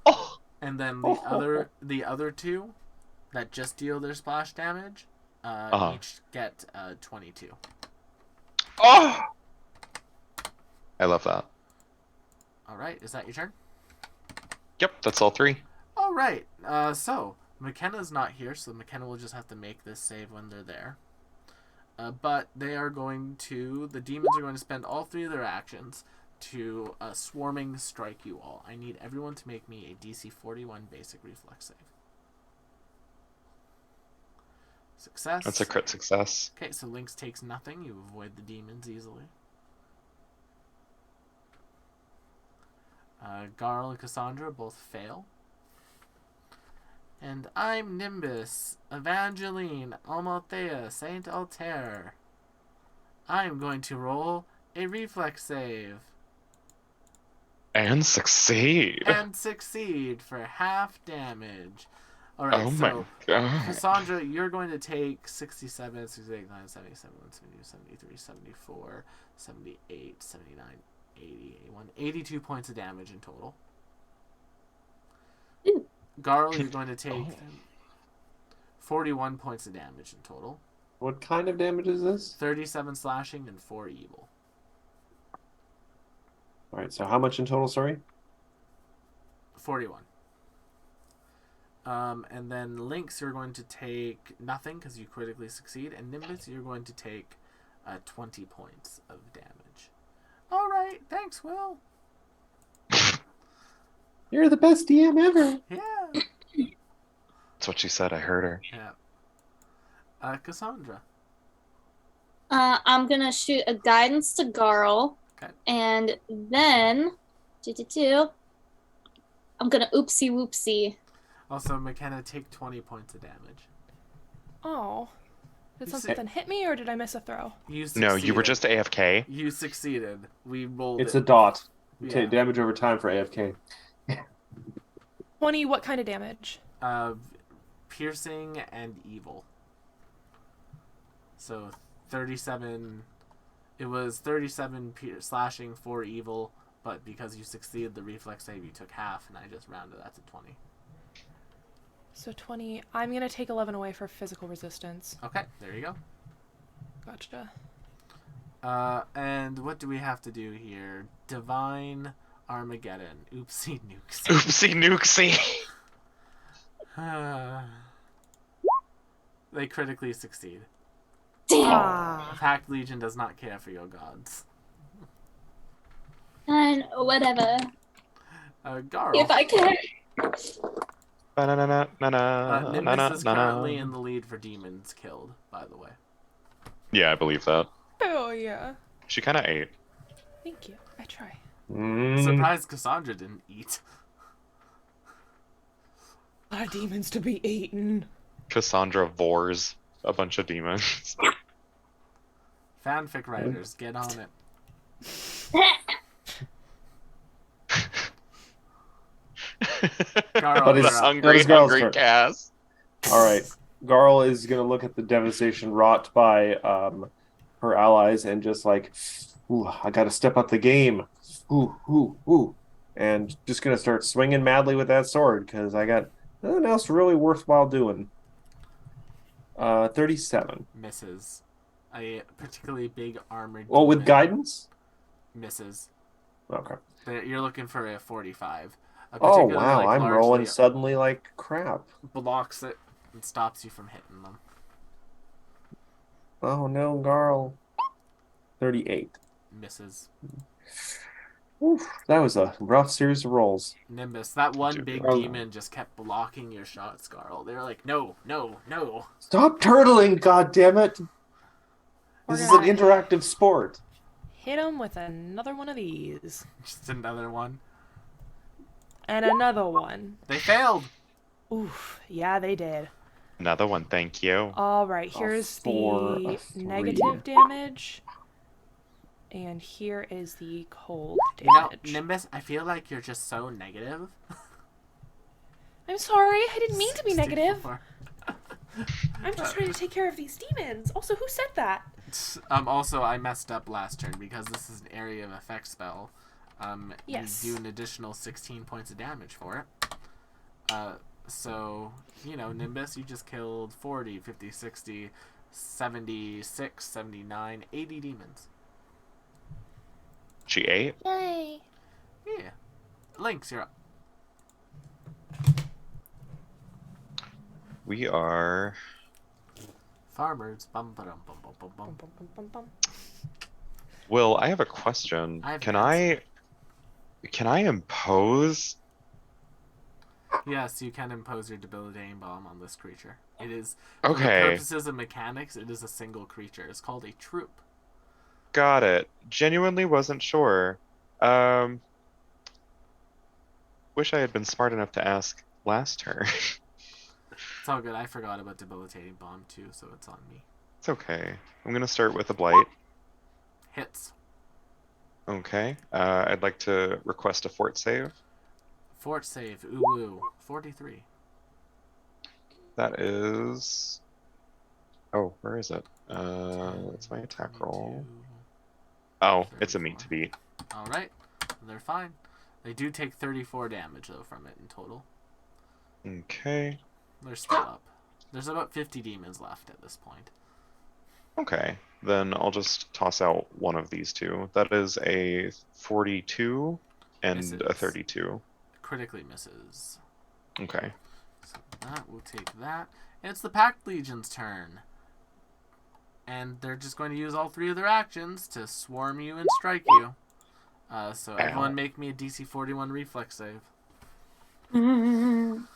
Oh, And then the other two that just deal their splash damage each get 22. oh! I love that. All right, is that your turn? Yep, that's all 3. All right. So McKenna's not here, so McKenna will just have to make this save when they're there. But they are going to. The demons are going to spend all 3 of their actions to swarming strike you all. I need everyone to make me a DC 41 basic reflex save. Success. That's a crit success. Okay, so Lynx takes nothing. You avoid the demons easily. Garl and Cassandra both fail. And I'm Nimbus, Evangeline, Amalthea, Saint Altair. I'm going to roll a reflex save. And succeed. And succeed for half damage. Alright, Oh so my god. Cassandra, you're going to take 67, 68, 9, 77, 72, 73, 74, 78, 79, 80, 81, 82 points of damage in total. Ooh. Garl, you're going to take 41 points of damage in total. What kind of damage is this? 37 slashing and 4 evil. All right, so how much in total, sorry? 41. And then Lynx, you're going to take nothing because you critically succeed. And Nimbus, you're going to take 20 points of damage. All right. Thanks, Will. You're the best DM ever. Yeah. That's what she said. I heard her. Yeah. Cassandra. I'm gonna shoot a guidance to Garl, Okay. and then I'm gonna oopsie whoopsie. Also, McKenna, take 20 points of damage. Oh. Did You see- something hit me or did I miss a throw? You No, you were succeeded. just AFK. You succeeded. We rolled It's it. a dot. You Yeah. take damage over time for AFK. 20, what kind of damage? Piercing and evil. So 37. It was 37 slashing, 4 evil, but because you succeeded the reflex save, you took half, and I just rounded that to 20. So 20. I'm going to take 11 away for physical resistance. Okay, there you go. Gotcha. And what do we have to do here? Divine Armageddon. Oopsie nukes. Oopsie nooksy. They critically succeed. Damn. Ah. Pact Legion does not care for your gods. And whatever. Garl. If I can. Nimbus is currently in the lead for demons killed, by the way. Yeah, I believe that. Oh, yeah. She kind of ate. Thank you. I try. Surprised Cassandra didn't eat. A lot of demons to be eaten. Cassandra vores a bunch of demons. Fanfic writers, get on it. Garl, But you're it's up. hungry, Let's go, hungry start. Cass. All right. Garl is going to look at the devastation wrought by her allies and just like, ooh, I got to step up the game. Ooh, ooh, ooh. And just going to start swinging madly with that sword because I got nothing else really worthwhile doing. 37. Misses. A particularly big armored Oh, with demon guidance? misses. Okay. You're looking for a 45. A Oh, particularly, wow. like, I'm rolling largely suddenly like crap. blocks it and stops you from hitting them. Oh, no, Garl. 38. Misses. Oof, that was a rough series of rolls. Nimbus, that one Dude. big Oh. demon just kept blocking your shots, Garl. They were like, no, no, no. Stop turtling, goddammit! We're This is an gonna- interactive sport. Hit him with another one of these. Just another one. And another one. They failed. Oof. Yeah, they did. Another one, thank you. All right, A here's 4, a the 3. negative damage. And here is the cold You know, damage. Nimbus, I feel like you're just so negative. I'm sorry. I didn't mean to be negative. 64. I'm just trying to take care of these demons. Also, who said that? Also, I messed up last turn because this is an area of effect spell. Yes. You do an additional 16 points of damage for it. So, you know, Nimbus, you just killed 40, 50, 60, 76, 79, 80 demons. She ate? Yay. Yeah. Lynx, you're up. We are... Farmers. Bum, ba-dum, bum, bum, bum, Bum, bum. bum, bum, bum, bum. Will, I have a question. I have Can an answer. can I impose? Yes, you can impose your debilitating bomb on this creature. It is, for the Okay, purposes of mechanics, it is a single creature. It's called a troop. got it. Genuinely wasn't sure. Wish I had been smart enough to ask last turn. It's all good. I forgot about debilitating bomb too, so it's on me. It's okay. I'm gonna start with a blight. Hits. Okay. I'd like to request a fort save. Fort save. Ooh woo. 43. That is. Oh, where is it? That's my attack roll. 22. Oh, it's a meat to beat. All right, they're fine. They do take 34 damage though from it in total. Okay. They're still up. There's about 50 demons left at this point. Okay. Then I'll just toss out one of these two. That is a 42 and a Misses. 32. Critically misses. Okay. So that will take that. And it's the Pact Legion's turn. And they're just going to use all 3 of their actions to swarm you and strike you. So everyone make me a DC 41 reflex save. Whew.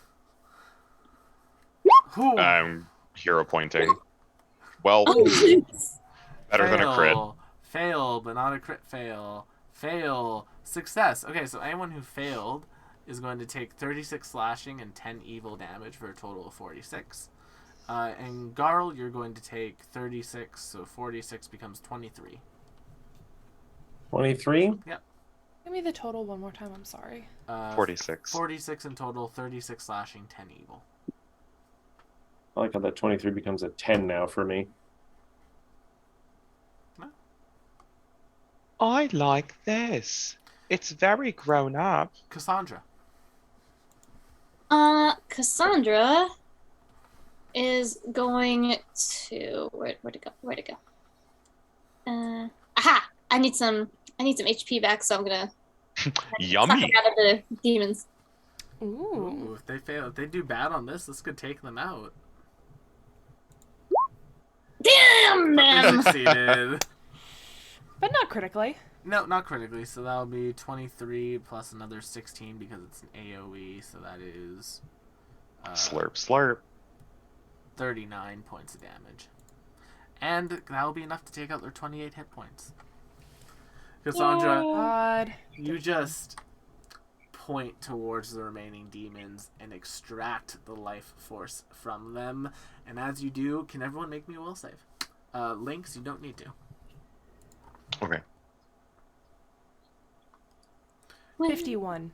I'm hero pointing. Well, better than a crit. Fail, but not a crit fail. Fail. Success. Okay, so anyone who failed is going to take 36 slashing and 10 evil damage for a total of 46. And Garl, you're going to take 36, so 46 becomes 23. 23? Give me the total one more time. I'm sorry. 46. 46 in total, 36 slashing, 10 evil. I like how that 23 becomes a 10 now for me. I like this. It's very grown up. Cassandra. Cassandra is going to where'd it go? Where'd it go? Aha! I need some HP back, so I'm gonna suck Yummy. it out of the demons. Ooh. Ooh, if they fail, if they do bad on this could take them out. Damn But they them! succeeded. But not critically. No, not critically. So that'll be 23 plus another 16 because it's an AoE. So that is Slurp, slurp. 39 points of damage. And that'll be enough to take out their 28 hit points. Cassandra, God. you just point towards the remaining demons and extract the life force from them. And as you do, can everyone make me a will save? Lynx, you don't need to. Okay. 51.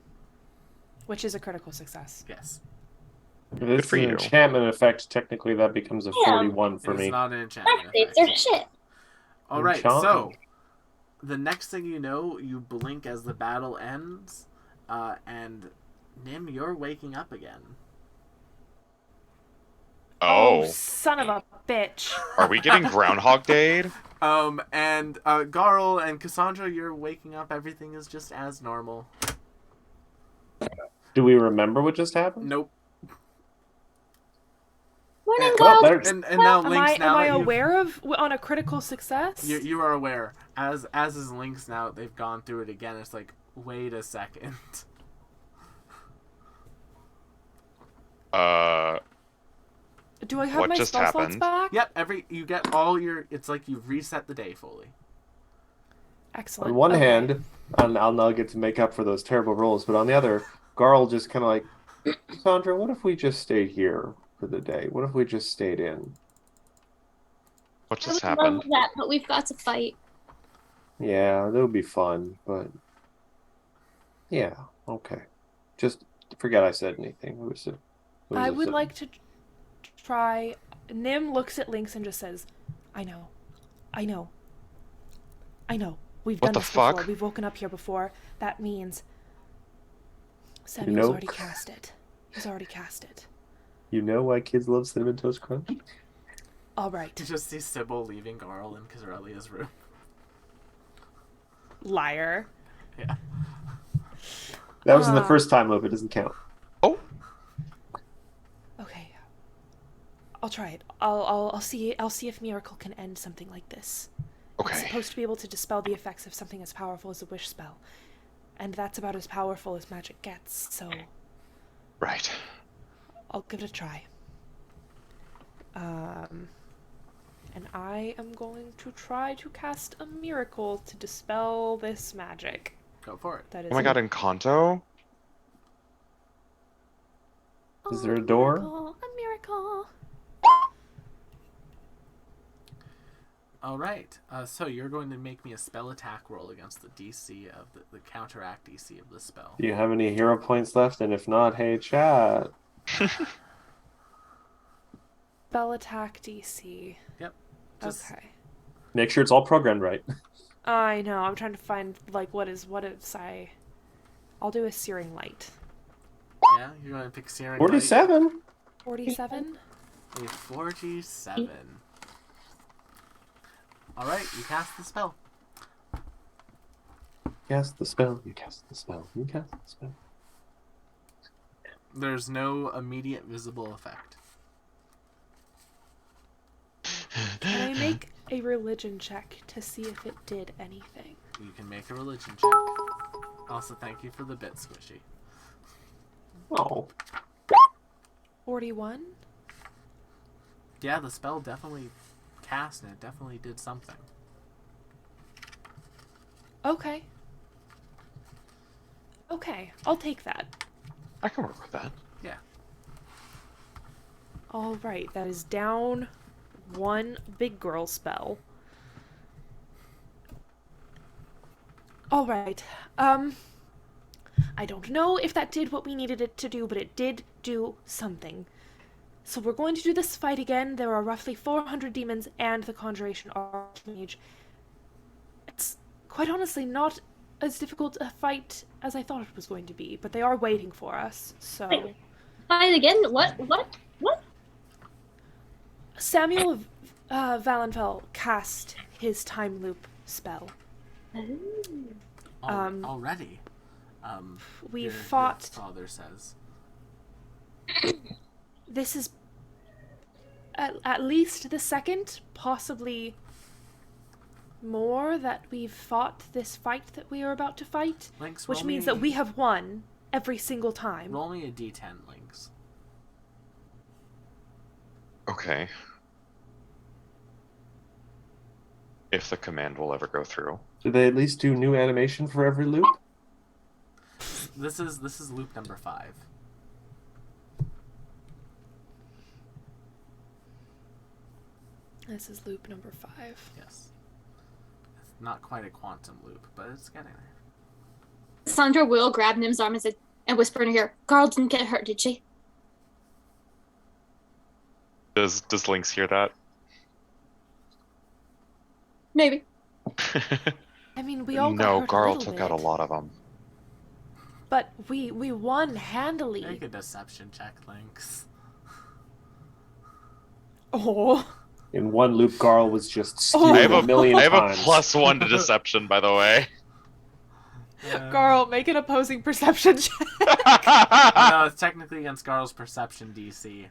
Which is a critical success. Yes. If this for is an you. enchantment effect, technically that becomes a Yeah. 41 for It's me. not an That enchantment saves effect. their shit. All right, so Enchantment. the next thing you know, you blink as the battle ends, and Nim, you're waking up again. Oh. Son of a bitch. Are we getting Groundhog Day'd? And Garl and Cassandra, you're waking up. Everything is just as normal. Do we remember what just happened? Nope. Morning, Well, girl. there's- And now Am Lynx, I now that you've- aware of on a critical success? You are aware. As is Lynx now. They've gone through it again. It's like, wait a second. Do I have What my just spell slots happened? back? Yep. You get all your. It's like you've reset the day fully. Excellent. On one Okay. hand, and I'll now get to make up for those terrible rolls, but on the other, Garl just kind of like, Cassandra, what if we just stayed here? for the day? What if we just stayed in? What I just would happened? love that, but we've got to fight. Yeah, that would be fun, but yeah, okay. Just forget I said anything. I would like to try. Nim looks at Lynx and just says, I know. I know. I know. We've What done the this before. fuck? We've woken up here before. That means You Samuel's know- already cast it. He's already cast it. You know why kids love Cinnamon Toast Crunch? All right. You just see Sybil leaving Garl in Kazrelia's room. Liar. Yeah. That was in the first time loop. It doesn't count. Oh, Okay. I'll try it. I'll see if Miracle can end something like this. It's okay. supposed to be able to dispel the effects of something as powerful as a wish spell. And that's about as powerful as magic gets, so Right. I'll give it a try. And I am going to try to cast a miracle to dispel this magic. Go for it. That is Oh my god, Encanto? Is there a door? Miracle, a miracle. All right. So you're going to make me a spell attack roll against the DC of the counteract DC of the spell. Do you have any hero points left? And if not, hey, chat. Spell attack DC. Yep. Just, Okay. Make sure it's all programmed right. I know. I'm trying to find like what is I. I'll do a searing light. Yeah, you're going to pick Searing 47. 47. Light. A 47. All right, you cast the spell. Cast the spell. You cast the spell. You cast the spell. There's no immediate visible effect. Can I make a religion check to see if it did anything? You can make a religion check. Also, thank you for the bit, Squishy. Oh. 41. Yeah, the spell definitely cast and it definitely did something. Okay. Okay, I'll take that. I can work with that. Yeah. All right, that is down one big girl spell. All right. I don't know if that did what we needed it to do, but it did do something. So we're going to do this fight again. There are roughly 400 demons and the Conjuration Archmage. It's quite honestly not as difficult a fight as I thought it was going to be, but they are waiting for us, so... Wait. Fight again? What? Samuel Valenfell cast his time loop spell. Already. We your fought... father says. This is at least the second, possibly more, that we've fought this fight that we are about to fight, Lynx, which roll means me- that we have won every single time. Roll me a d10, Lynx. Okay. If the command will ever go through. Do they at least do new animation for every loop? This is loop number 5. This is loop number 5. Yes. It's not quite a quantum loop, but it's getting there. Sandra will grab Nim's arm and whisper in her ear, Carl didn't get hurt, did she? Does Lynx hear that? Maybe. I mean, we all got No, hurt a Garl little took out a bit, lot of them. but we won handily. Make a deception check, Lynx. Oh. In one loop, Garl was just Oh. skewed I have a million I have a times. +1 to deception, by the way. Carl, make an opposing perception check. No, it's technically against Garl's perception DC.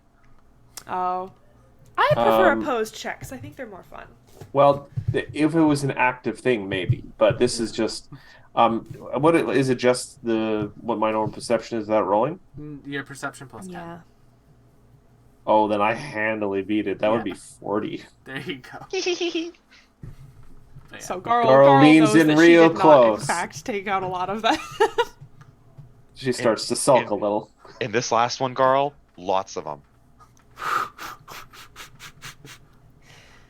Oh. I prefer Um, opposed checks. I think they're more fun. Well, if it was an active thing, maybe. But this is just. Is it just what my normal perception is? That rolling? Your perception plus 10. Yeah. Oh, then I handily beat it. That would Yeah. be 40. There you go. But yeah. So Garl, Garl leans knows in that real she did not, close. in fact, take out a lot of that. She starts to sulk a little. In this last one, Garl, lots of them.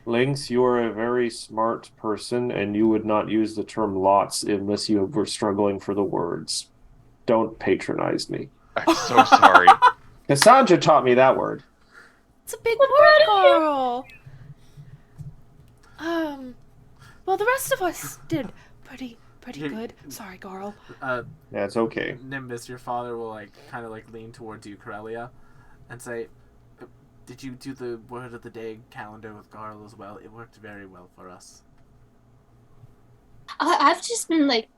Lynx, you are a very smart person, and you would not use the term lots unless you were struggling for the words. Don't patronize me. I'm so sorry. Cassandra taught me that word. It's a big word, Carl. Well, the rest of us did pretty good. Sorry, Carl. Uh, Yeah, it's okay. Nimbus, your father will like kind of like lean towards you, Corellia, and say, "Did you do the word of the day calendar with Garl as well? It worked very well for us." I've just been like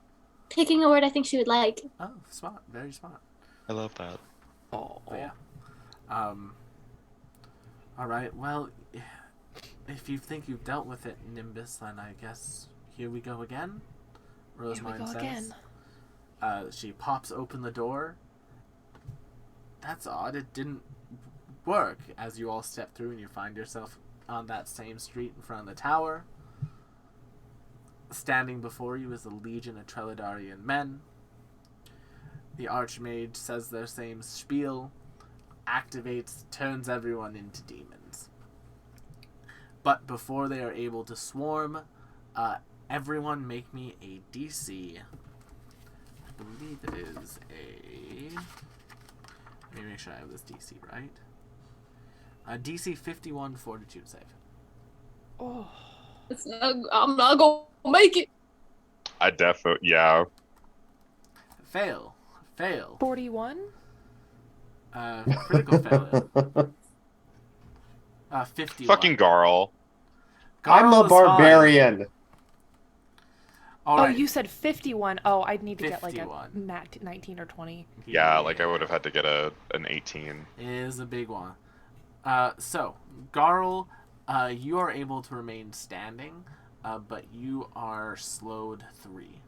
picking a word I think she would like. Oh, smart, very smart. I love that. Oh. But yeah. All right. Well, if you think you've dealt with it, Nimbus, then I guess here we go again. Rosemine Here we go says. again. She pops open the door. That's odd. It didn't work as you all step through and you find yourself on that same street in front of the tower. Standing before you is a legion of Trelidarian men. The Archmage says their same spiel, activates, turns everyone into demons. But before they are able to swarm, everyone make me a DC. I believe it is a... Let me make sure I have this DC right. DC 51 Fortitude save. Oh. I'm not gonna make it. I definitely, yeah. Fail. 41? Critical failure. 51. Fucking Garl. I'm Garl a is barbarian. fine. All right. Oh, you said 51. Oh, I'd need to get like a 51. 19 or 20. Yeah, like I would have had to get an 18. Is a big one. So, Garl, you are able to remain standing, but you are slowed 3.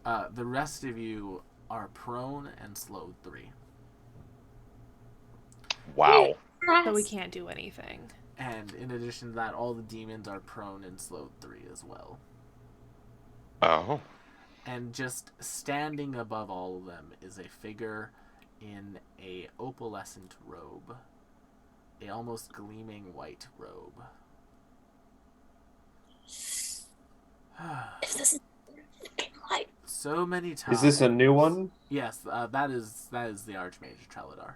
The rest of you are prone and slowed 3. Wow. So we can't do anything. And in addition to that, all the demons are prone and slowed 3 as well. Oh. And just standing above all of them is a figure in a opalescent robe. A almost gleaming white robe. If this is like So many times. Is this a new one? Yes, that is the Archmage Trelidar.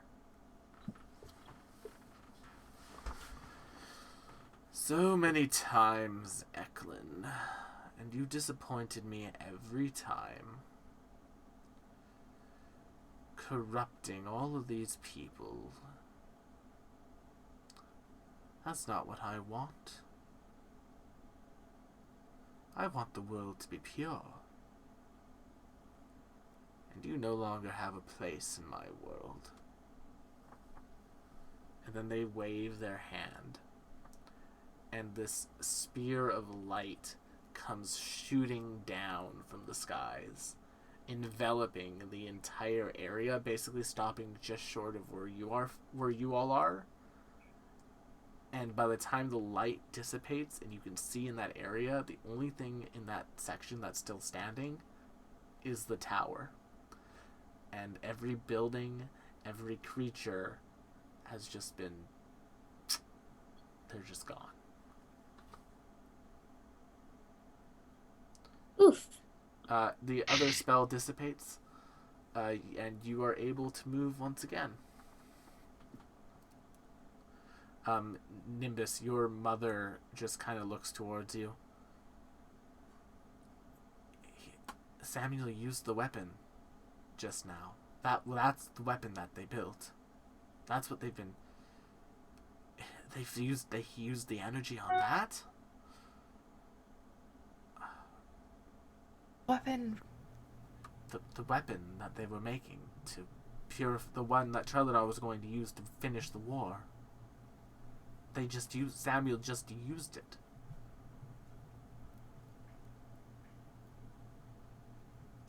So many times, Eklund, and you disappointed me every time. Corrupting all of these people. That's not what I want. I want the world to be pure. And you no longer have a place in my world. And then they wave their hand. And this spear of light comes shooting down from the skies, enveloping the entire area, basically stopping just short of where you all are. And by the time the light dissipates and you can see in that area, the only thing in that section that's still standing is the tower. And every building, every creature has just been... they're just gone. oof. The other spell dissipates, and you are able to move once again. Nimbus, your mother just kind of looks towards you. Samuel used the weapon just now. That's the weapon that they built. That's what they've been... He used the energy on that? Weapon. The weapon that they were making to purify, the one that Trelidar was going to use to finish the war. Samuel just used it.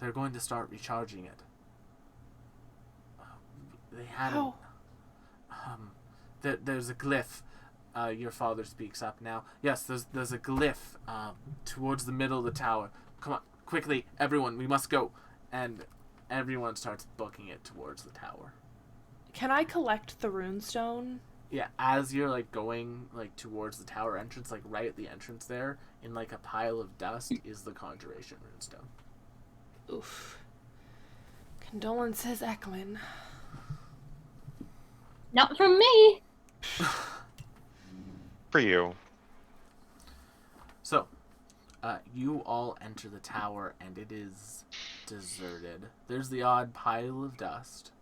They're going to start recharging it. They had How? there's a glyph. Your father speaks up now. Yes, there's a glyph towards the middle of the tower. Come on, quickly, everyone, we must go. And everyone starts booking it towards the tower. Can I collect the runestone Yeah, as you're like going like towards the tower entrance, like right at the entrance there, in like a pile of dust is the conjuration runestone. Oof. Condolences, Eklund. Not from me. For you. So, you all enter the tower and it is deserted. There's the odd pile of dust,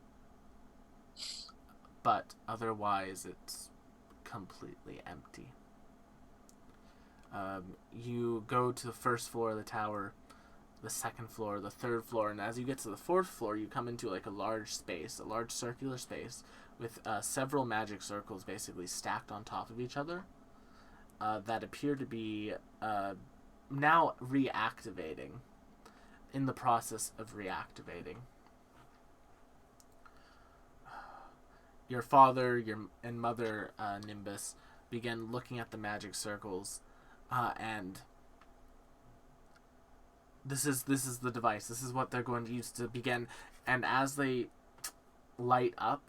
but otherwise it's completely empty. You go to the first floor of the tower, the second floor, the third floor, and as you get to the fourth floor, you come into like a large space, a large circular space with several magic circles basically stacked on top of each other that appear to be now reactivating, in the process of reactivating. Your father and mother, Nimbus, begin looking at the magic circles, and this is the device. This is what they're going to use to begin. And as they light up,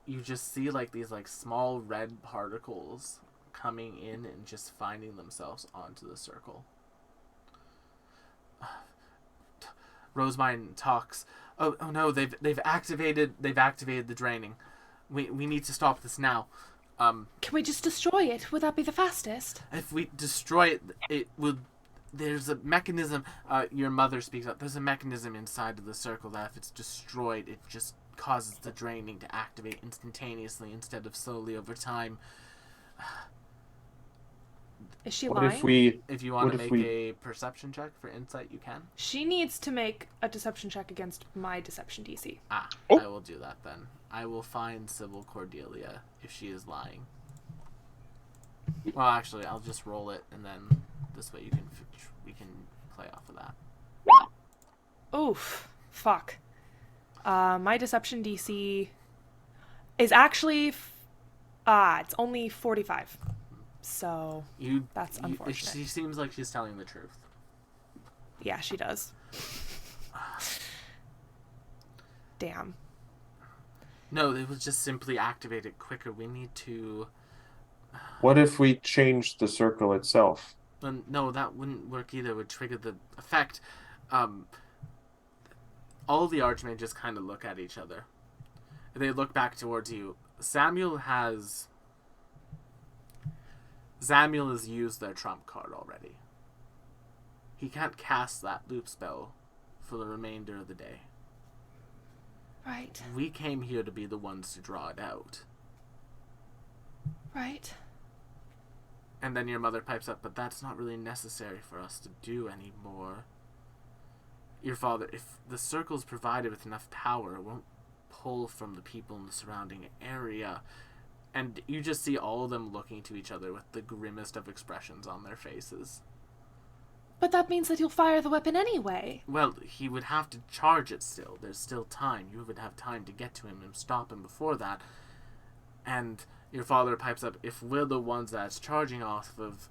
you just see like these like small red particles coming in and just finding themselves onto the circle. Rosemine talks. Oh no, they've activated the draining. We need to stop this now. Can we just destroy it? Would that be the fastest? If we destroy it, it will. There's a mechanism. Your mother speaks up. There's a mechanism inside of the circle that if it's destroyed, it just causes the draining to activate instantaneously instead of slowly over time. Is she What lying? If you want What to if make we- a perception check for insight, you can. She needs to make a deception check against my deception DC. Ah, Oh. I will do that then. I will find Sybil Cordelia if she is lying. Well, actually, I'll just roll it, and then this way we can play off of that. Oof. Fuck. My deception DC is actually it's only 45. So that's unfortunate. She seems like she's telling the truth. yeah, she does. Damn. No, it was just simply activated quicker. We need to. What if we change the circle itself? No, that wouldn't work either. It would trigger the effect. All the archmages kind of look at each other. They look back towards you. Samuel has used their trump card already. He can't cast that loop spell for the remainder of the day. Right. We came here to be the ones to draw it out. Right. And then your mother pipes up, but that's not really necessary for us to do anymore. Your father, if the circle's provided with enough power, it won't pull from the people in the surrounding area. And you just see all of them looking to each other with the grimmest of expressions on their faces. But that means that you'll fire the weapon anyway. Well, he would have to charge it still. There's still time. You would have time to get to him and stop him before that. And your father pipes up, if we're the ones that's charging off of,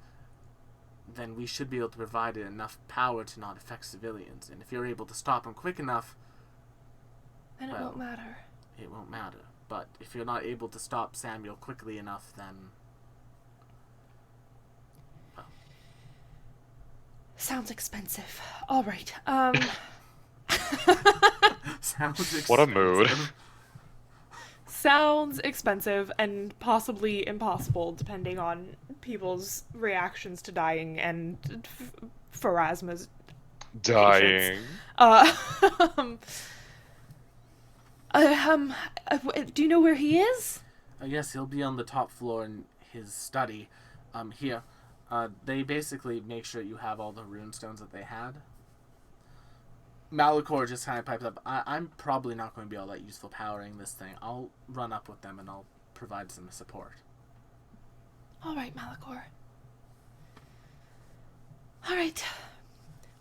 then we should be able to provide it enough power to not affect civilians. And if you're able to stop him quick enough, Then it Well. won't matter. it won't matter. But if you're not able to stop Samuel quickly enough, then... Sounds expensive. All right. Sounds expensive. What a mood. Sounds expensive and possibly impossible depending on people's reactions to dying and Pharasma's Dying. uh do you know where he is? Yes, he'll be on the top floor in his study. Here. They basically make sure you have all the runestones that they had. Malachor just kind of pipes up, I'm probably not going to be all that useful powering this thing. I'll run up with them and I'll provide some support. All right, Malachor. All right.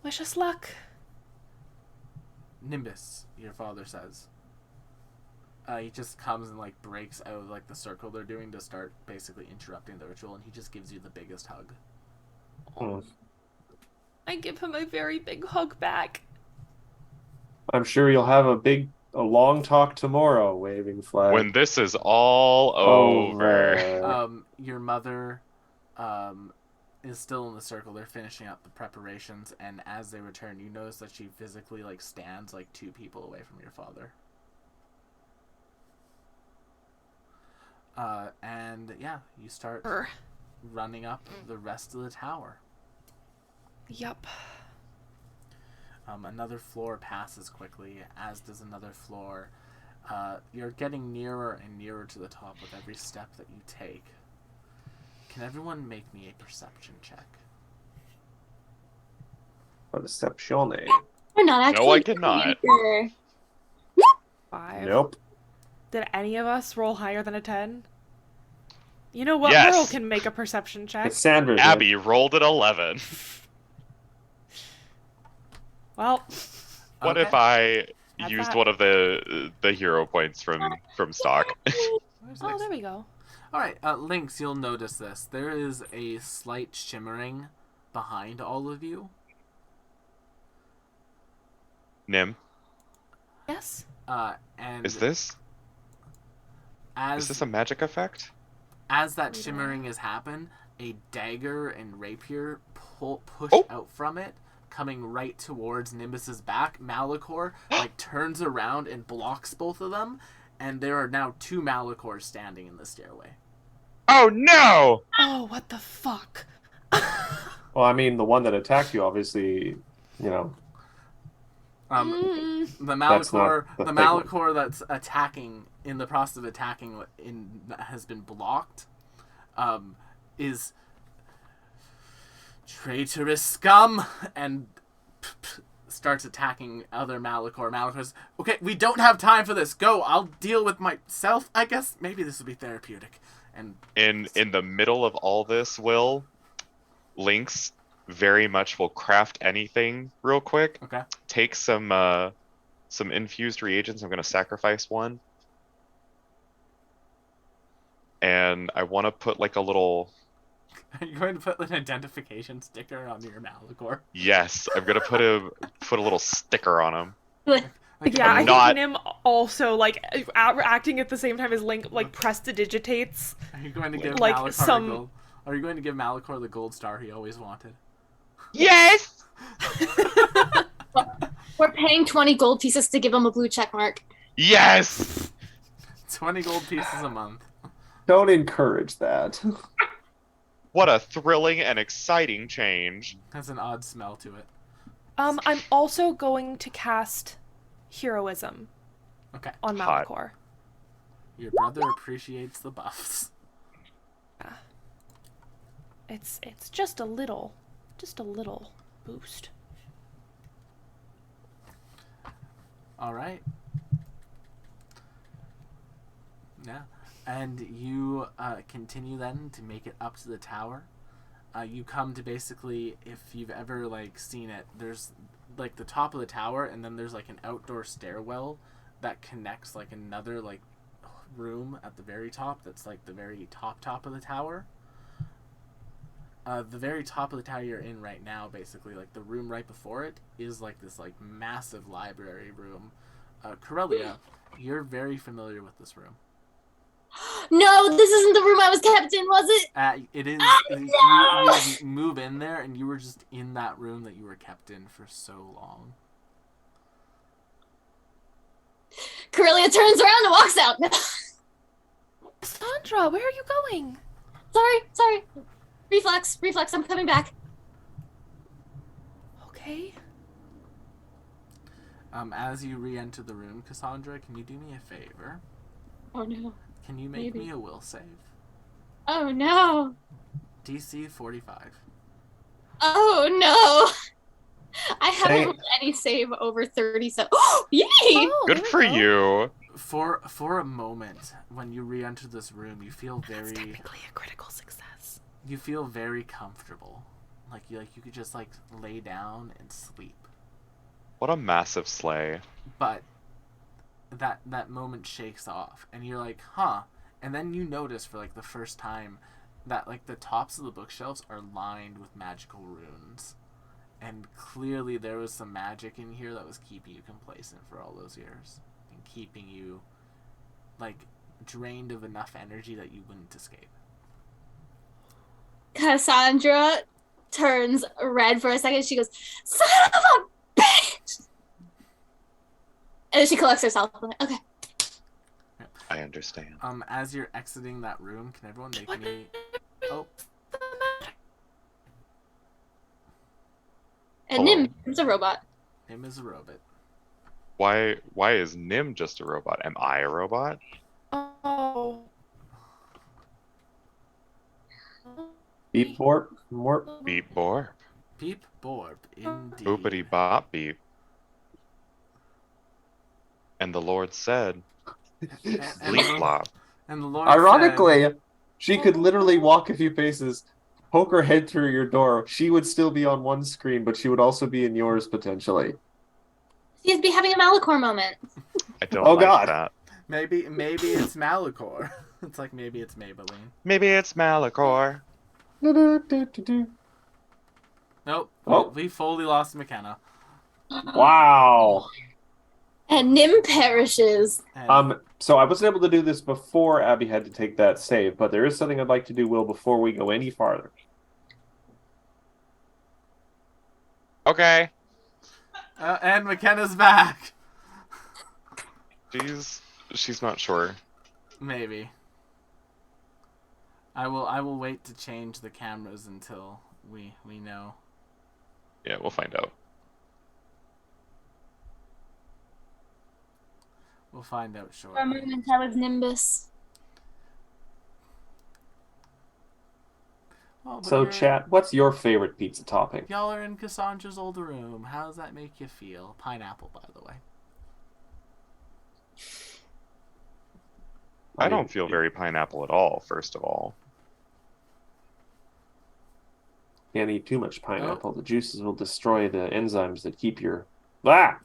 Wish us luck. Nimbus, your father says. He just comes and like breaks out of like the circle they're doing to start basically interrupting the ritual, and he just gives you the biggest hug. Hmm. I give him a very big hug back. I'm sure you'll have a big a long talk tomorrow, waving flag. When this is all over. Your mother is still in the circle. They're finishing up the preparations, and as they return, you notice that she physically like stands like 2 people away from your father. And yeah, you start running up the rest of the tower. Yup. Another floor passes quickly, as does another floor. You're getting nearer and nearer to the top with every step that you take. Can everyone make me a perception check? Perception. We're not actually. No, I cannot. here. 5. Nope. Did any of us roll higher than a 10? You know what? Yes. Merle can make a perception check. It's Sandra. Abby rolled at 11. Well, What Okay. if I Add used that. one of the hero points from stock? Where's Oh, next? there we go. All right, Lynx, you'll notice this. There is a slight shimmering behind all of you. Nim, Yes. And is this a magic effect? as that shimmering has happened, a dagger and rapier push Oh. out from it, coming right towards Nimbus's back. Malachor like turns around and blocks both of them, and there are now 2 Malachors standing in the stairway. Oh no! Oh, what the fuck? Well, I mean, the one that attacked you, obviously, you know, Mm. The That's not Malachor, the the big one. Malachor that's attacking in the process of attacking has been blocked. Is traitorous scum and starts attacking other Malachor. Malachor's okay. We don't have time for this. Go. I'll deal with myself. I guess maybe this would be therapeutic. And In the middle of all this, Will, Lynx very much will craft anything real quick. okay. Take some infused reagents. I'm gonna sacrifice one. And I want to put like a little. Are you going to put an identification sticker on your Malachor? Yes, I'm gonna put a little sticker on him. Like, yeah, I not- think Nim also, like, acting at the same time as Link, like, prestidigitates. Are you going to give Like, Malachor some- the gold? Are you going to give Malachor the gold star he always wanted? Yes. We're paying 20 gold pieces to give him a blue check mark. Yes. 20 gold pieces a month. don't encourage that. What a thrilling and exciting change. Has an odd smell to it. I'm also going to cast heroism Okay. on Hot. Malachor. Your brother appreciates the buffs. It's just a little boost. All right. Yeah. And you continue then to make it up to the tower. You come to basically, if you've ever like seen it, there's like the top of the tower, and then there's like an outdoor stairwell that connects like another like room at the very top. That's like the very top of the tower. The very top of the tower you're in right now, basically, like the room right before it, is like this like massive library room. Corellia, you're very familiar with this room. No, this isn't the room I was kept in, was it? It is. no! You move in there, and you were just in that room that you were kept in for so long. Corellia turns around and walks out. Sandra, where are you going? Sorry. Reflex, I'm coming back. Okay. As you re-enter the room, Cassandra, can you do me a favor? Oh no. Can you make Maybe. me a will save? Oh no. DC 45. Oh no. I haven't Hey. rolled any save over 37. Yay! Oh, Good there we for go. you. For a moment, when you re-enter this room, you feel That's very technically a critical success. comfortable. Like you could just like lay down and sleep. What a massive sleigh. But that moment shakes off, and you're like, huh. And then you notice for like the first time that like the tops of the bookshelves are lined with magical runes, and clearly there was some magic in here that was keeping you complacent for all those years and keeping you, like, drained of enough energy that you wouldn't escape. Cassandra turns red for a second. She goes, "Son of a bitch!" And then she collects herself. I'm like, okay. I understand. As you're exiting that room, can everyone make me... Oh, And Hello. Nim's a robot. him is a robot. Why is Nim just a robot? Am I a robot? Oh. Beep borp, morp. Beep borp. Beep Borb, indeed. Boopity bop beep. And the Lord said, And bleep the- flop. And the Lord Ironically, she could literally walk a few paces, poke her head through your door. She would still be on one screen, but she would also be in yours potentially. She'd be having a Malachor moment. I don't Oh, like God. that. maybe it's Malachor. It's like maybe it's Maybelline. Maybe it's Malachor. Do-do-do-do-do. Nope. Oh. We fully lost McKenna. Wow. And Nim perishes. And So I wasn't able to do this before Abby had to take that save, but there is something I'd like to do, Will, before we go any farther. Okay. and McKenna's back. She's not sure. Maybe. I will wait to change the cameras until we know. Yeah, we'll find out. We'll find out For a shortly. moment, I was Nimbus. Oh, but So, you're- chat, what's your favorite pizza topping? Y'all are in Cassandra's old room. How does that make you feel? Pineapple, by the way. I don't feel very pineapple at all, first of all. Can't eat too much pineapple. The juices will destroy the enzymes that keep your... Ah!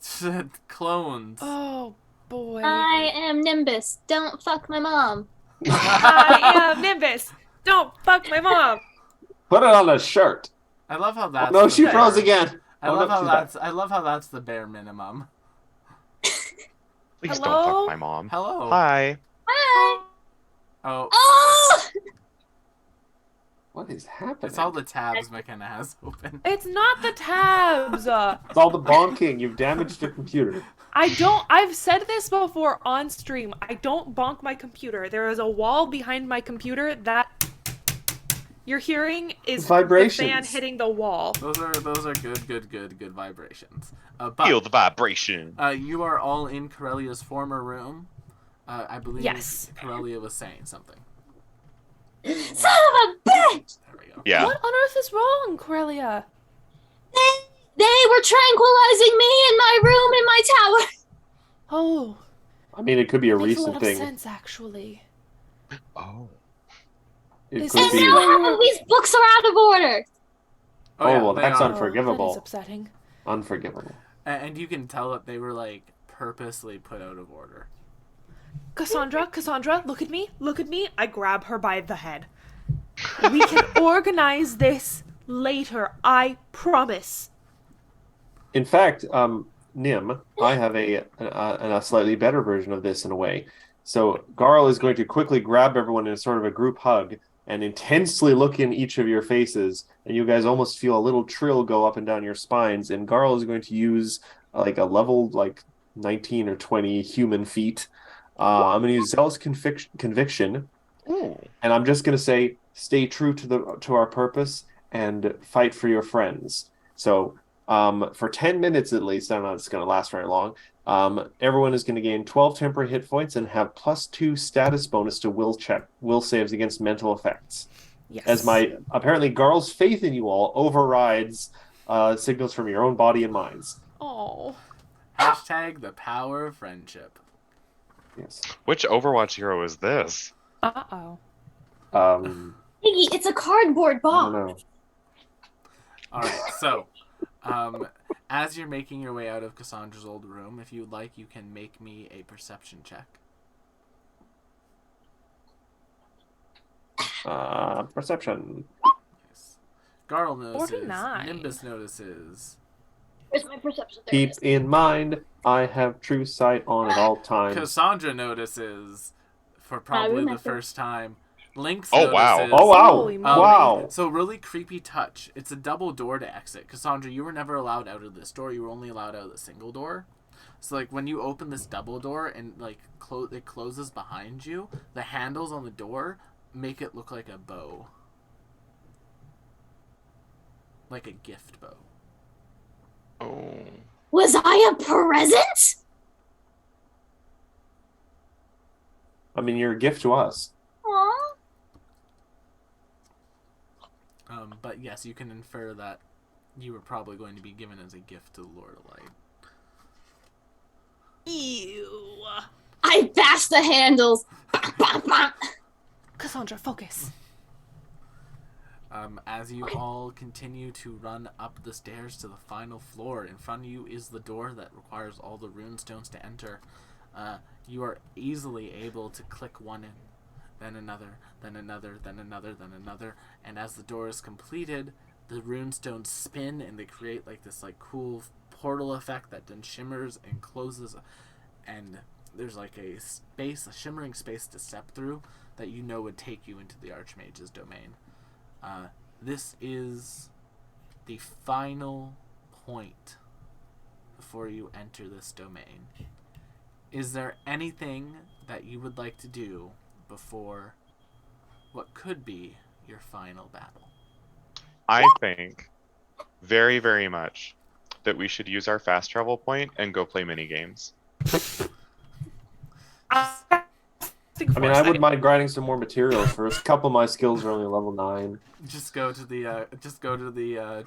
Clones. Oh boy. I am Nimbus. Don't fuck my mom. I am Nimbus. Don't fuck my mom. Put it on a shirt. I love how Oh, that's. no, the she bare- froze again. I Oh, love no, how she's back. that's. I love how that's the bare minimum. Please don't Hello? fuck my mom. Hello. Hi. Hi. Oh, Oh! What is happening? it's all the tabs McKenna has open. It's not the tabs. It's all the bonking. You've damaged the computer. I've said this before on stream. I don't bonk my computer. There is a wall behind my computer that you're hearing is the Vibrations. fan hitting the wall. Those are good vibrations. Feel But the vibration. you are all in Corellia's former room. I believe Yes. Corellia was saying something. Son of a bitch! There we go. Yeah. What on earth is wrong, Corellia? They were tranquilizing me in my room in my tower. Oh, I mean, it could be a makes a lot recent of thing. sense actually. Oh. It Is could this be. And now half of these books are out of order. Oh, well, they that's are. Unforgivable. That is upsetting. Unforgivable. And you can tell that they were like purposely put out of order. Cassandra, look at me. Look at me. I grab her by the head. We can organize this later. I promise. In fact, Nim, I have a slightly better version of this in a way. So Garl is going to quickly grab everyone in sort of a group hug and intensely look in each of your faces, and you guys almost feel a little trill go up and down your spines. And Garl is going to use like a level like 19 or 20 human feat. I'm going to use Zealous Conviction, Ooh. and I'm just going to say, stay true to our purpose and fight for your friends. So, for 10 minutes at least, I don't know if it's going to last very long, everyone is going to gain 12 temporary hit points and have +2 status bonus to will saves against mental effects. Yes. As my, apparently, Garl's faith in you all overrides signals from your own body and minds. Oh. Hashtag the power of friendship. Yes. Which Overwatch hero is this? Uh-oh. Iggy, it's a cardboard I box. don't know. All right, so as you're making your way out of Cassandra's old room, if you'd like, you can make me a perception check. Perception. Yes. Garl notices. 49. Nimbus notices. Where's my perception? There it Keep is. in mind, I have true sight on at all times. Cassandra notices for probably the remember. first time. Lynx Oh, wow. notices. Oh wow! Holy moly. Wow! So really creepy touch. It's a double door to exit. Cassandra, you were never allowed out of this door. You were only allowed out of the single door. So like when you open this double door and like it closes behind you, the handles on the door make it look like a bow. Like a gift bow. Oh. Was I a present? I mean, you're a gift to us. Aw. But yes, you can infer that you were probably going to be given as a gift to the Lord of Light. Ew. I bashed the handles. Cassandra, focus. As you all continue to run up the stairs to the final floor, in front of you is the door that requires all the runestones to enter. You are easily able to click one in, then another, then another, then another, then another, and as the door is completed, the runestones spin and they create like this like cool portal effect that then shimmers and closes, and there's like a space, a shimmering space to step through that you know would take you into the Archmage's domain. This is the final point before you enter this domain. Is there anything that you would like to do before what could be your final battle? I think very, very much that we should use our fast travel point and go play mini games. I mean, I wouldn't mind grinding some more materials first. A couple of my skills are only level 9. Just go to the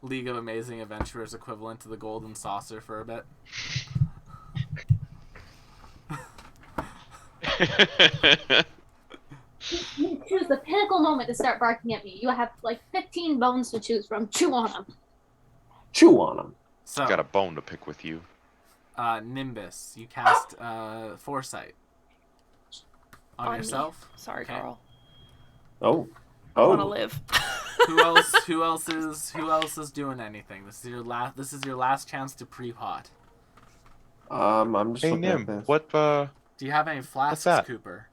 League of Amazing Adventurers equivalent to the Golden Saucer for a bit. You choose the pinnacle moment to start barking at me. You have like 15 bones to choose from. Chew on them. Chew on them. So, Got a bone to pick with you. Nimbus, you cast Foresight on On me. yourself. Sorry, Okay. Carl. Oh. I want to Oh. live. Who else is doing anything? This is your last chance to pre-pot. I'm just Hey, looking at Nim, this. what, Do you have any flasks, that? Cooper?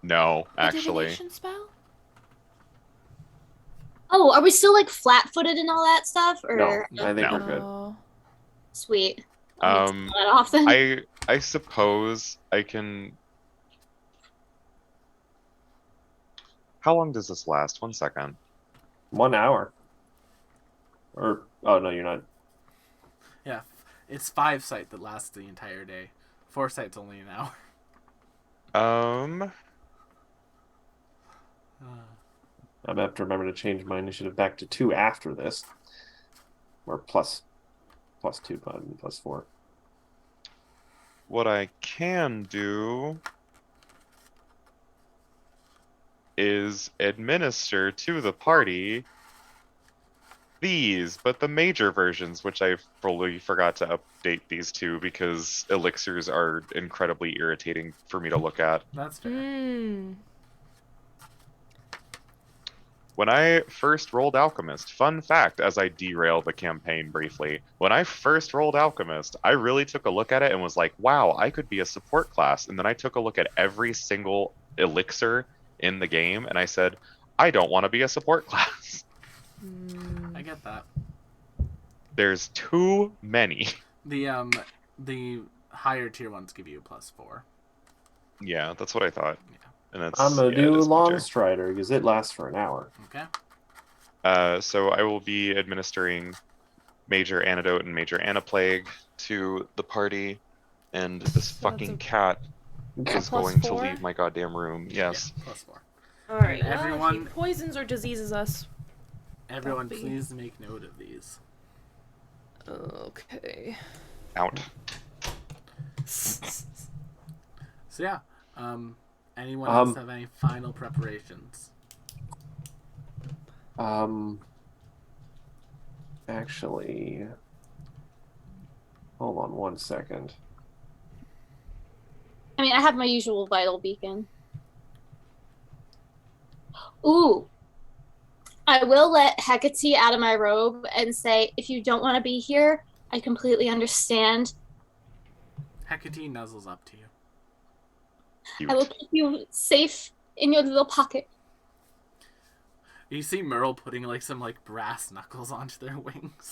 No, A actually. divination spell? Oh, are we still like flat-footed and all that stuff? Or No, I think No. we're good. Oh. sweet. Um, That often. I suppose I can... How long does this last? 1 second. 1 hour. Or, oh no, you're not. Yeah, it's 5 sight that lasts the entire day. Foresight's only an hour. I'm gonna have to remember to change my initiative back to 2 after this. Or plus 2, plus 4. What I can do is administer to the party these, but the major versions, which I fully forgot to update these two because elixirs are incredibly irritating for me to look at. That's fair. Hmm. When I first rolled Alchemist, fun fact as I derail the campaign briefly, when I first rolled Alchemist, I really took a look at it and was like, wow, I could be a support class. And then I took a look at every single elixir in the game and I said, I don't want to be a support class. I get that. There's too many. The higher tier ones give you a +4. Yeah, that's what I thought. Yeah. And that's, I'm gonna yeah, do it is Long major. Strider because it lasts for an hour. Okay. So I will be administering Major Antidote and Major Anaplague to the party, and this fucking cat is going to +4? leave my goddamn room. Yes. Yeah, +4. All right. And everyone- Well, if he poisons or diseases us. Everyone, That'd be- please make note of these. Okay. Out. So yeah. Anyone else Um, have any final preparations? Actually, hold on 1 second. I mean, I have my usual vital beacon. Ooh. I will let Hecate out of my robe and say, if you don't want to be here, I completely understand. Hecate nuzzles up to you. Cute. I will keep you safe in your little pocket. You see Merle putting like some like brass knuckles onto their wings.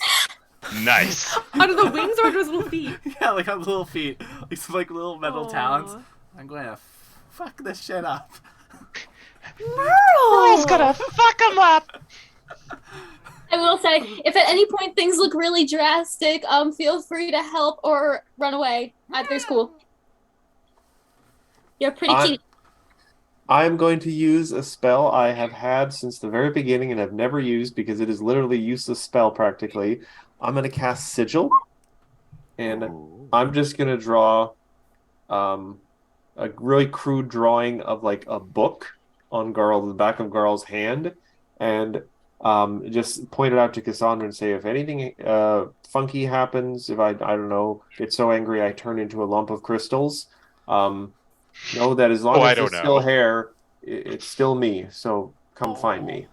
Nice. Under the wings or under his little feet? Yeah, like on little feet, like some like little metal talons. Aw. I'm going to fuck this shit up. Merle! fuck him up. I will say, if at any point things look really drastic, feel free to help or run away. Either's cool. You're pretty cute. I'm going to use a spell I have had since the very beginning and have never used because it is literally a useless spell practically. I'm going to cast Sigil, and I'm just going to draw a really crude drawing of like a book on the back of Garl's hand, and just point it out to Cassandra and say, if anything funky happens, if I don't know, get so angry I turn into a lump of crystals, know that as long I as don't there's still know. hair, it's still me. So come find me.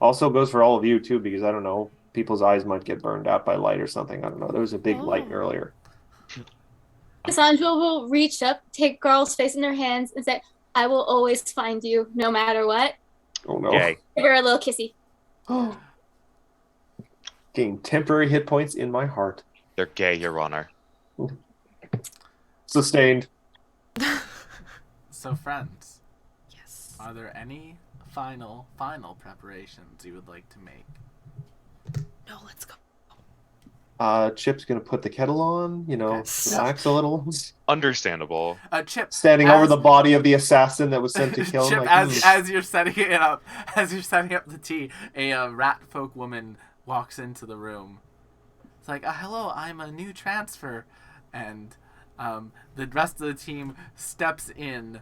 Also goes for all of you too, because I don't know, people's eyes might get burned out by light or something. I don't know. There was a big light Oh. earlier. Cassandra will reach up, take Garl's face in her hands, and say, I will always find you, no matter what. Oh no. Gay. Give her a little kissy. Gain temporary hit points in my heart. They're gay, Your Honor. Sustained. So, friends, Yes. are there any final preparations you would like to make? No, let's go. Chip's gonna put the kettle on, Yes. relax a little. Understandable. Chip standing over the body of the assassin that was sent to kill him. Chip, Like, as you're setting it up, the tea, a rat folk woman walks into the room. It's like, hello, I'm a new transfer, and the rest of the team steps in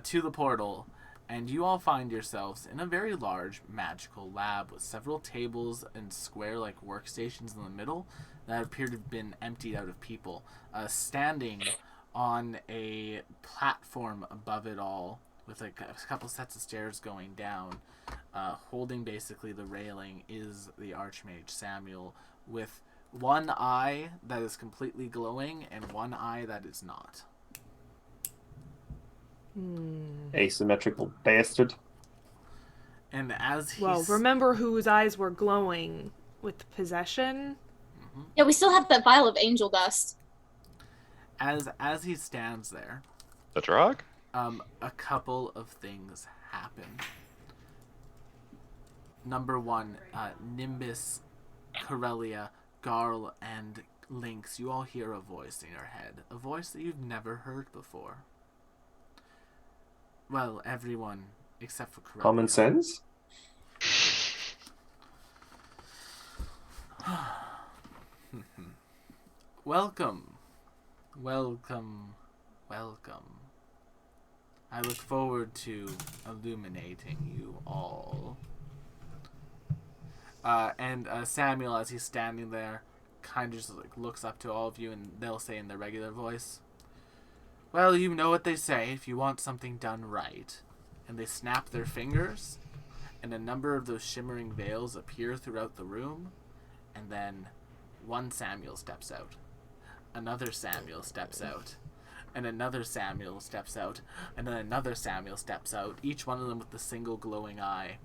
to the portal, and you all find yourselves in a very large magical lab with several tables and square-like workstations in the middle that appear to have been emptied out of people. Standing on a platform above it all, with like a couple sets of stairs going down, holding basically the railing, is the Archmage Samuel, with one eye that is completely glowing and one eye that is not. asymmetrical bastard. And as he's... Well, remember whose eyes were glowing with possession? Yeah, we still have that vial of angel dust. As he stands there, The drug? a couple of things happen. Number one, Nimbus, Corellia, Garl, and Lynx, you all hear a voice in your head. A voice that you've never heard before. Well, everyone except for Corellia. Common sense? Welcome. Welcome. Welcome. I look forward to illuminating you all. And Samuel, as he's standing there, kind of just like looks up to all of you, and they'll say in their regular voice, well, you know what they say, if you want something done right. And they snap their fingers, and a number of those shimmering veils appear throughout the room, and then one Samuel steps out. Another Samuel steps out. And another Samuel steps out. And then another Samuel steps out, each one of them with the single glowing eye.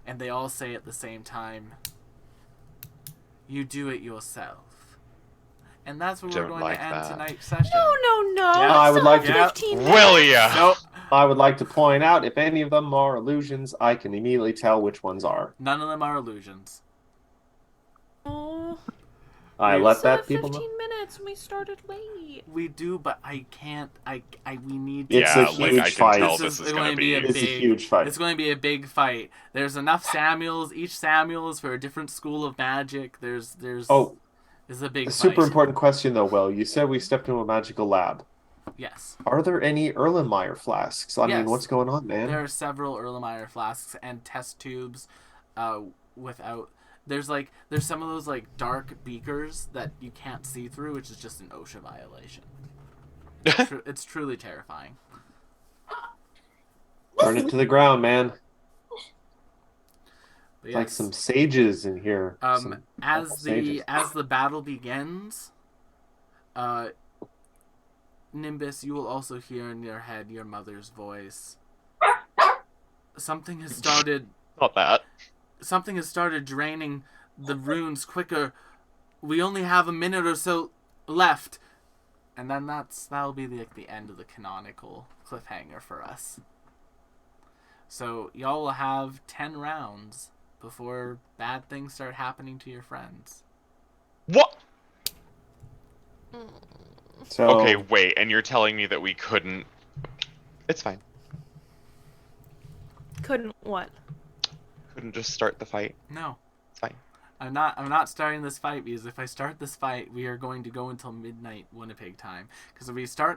And they all say at the same time, you do it yourself. And that's where we're Don't going like to end that. tonight's session. No. Yeah, I we would still like have to- 15 minutes. Will ya? Nope. I would like to point out, if any of them are illusions, I can immediately tell which ones are. None of them are illusions. Oh, I We let still that have people 15 know. minutes and we started late. We do, but I can't. We need to. It's Yeah, a like, huge I can fight. tell this is going gonna be... It's a huge fight. It's going to be a big fight. There's enough Samuels. Each Samuel is for a different school of magic. There's. Oh, It's a big a fight. super important question though, Will. You said we stepped into a magical lab. Yes. Are there any Erlenmeyer flasks? I Yes. mean, what's going on, man? There are several Erlenmeyer flasks and test tubes, without. There's some of those like dark beakers that you can't see through, which is just an OSHA violation. It's truly terrifying. Burn it to the ground, man. But Like yes. some sages in here. as Some the sages. as the battle begins, Nimbus, you will also hear in your head your mother's voice. Something has started. Not that. Something has started draining the runes quicker. We only have a minute or so left, and then that'll be the end of the canonical cliffhanger for us. So y'all will have 10 rounds before bad things start happening to your friends. What? So Okay, wait, and you're telling me that we couldn't... It's fine. Couldn't what? Couldn't just start the fight. No. It's fine. I'm not starting this fight, because if I start this fight, we are going to go until midnight Winnipeg time. Because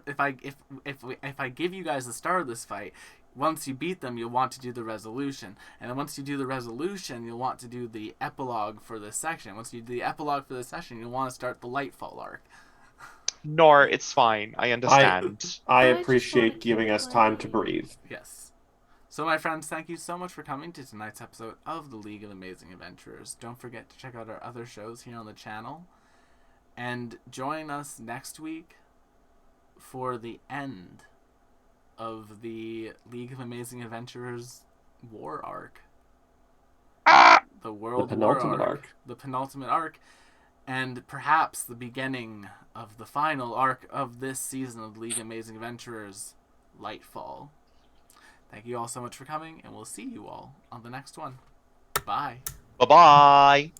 if I give you guys the start of this fight, once you beat them, you'll want to do the resolution, and then once you do the resolution, you'll want to do the epilogue for this section. Once you do the epilogue for this session, you'll want to start the Lightfall arc. Nor, it's fine. I understand. I I just appreciate wanna giving keep us time to playing. breathe. Yes. So, my friends, thank you so much for coming to tonight's episode of the League of Amazing Adventurers. Don't forget to check out our other shows here on the channel, and join us next week for the end of the League of Amazing Adventurers war arc. The World The War penultimate arc. The penultimate arc, and perhaps the beginning of the final arc of this season of League of Amazing Adventurers, Lightfall. Thank you all so much for coming, and we'll see you all on the next one. Bye. Bye-bye!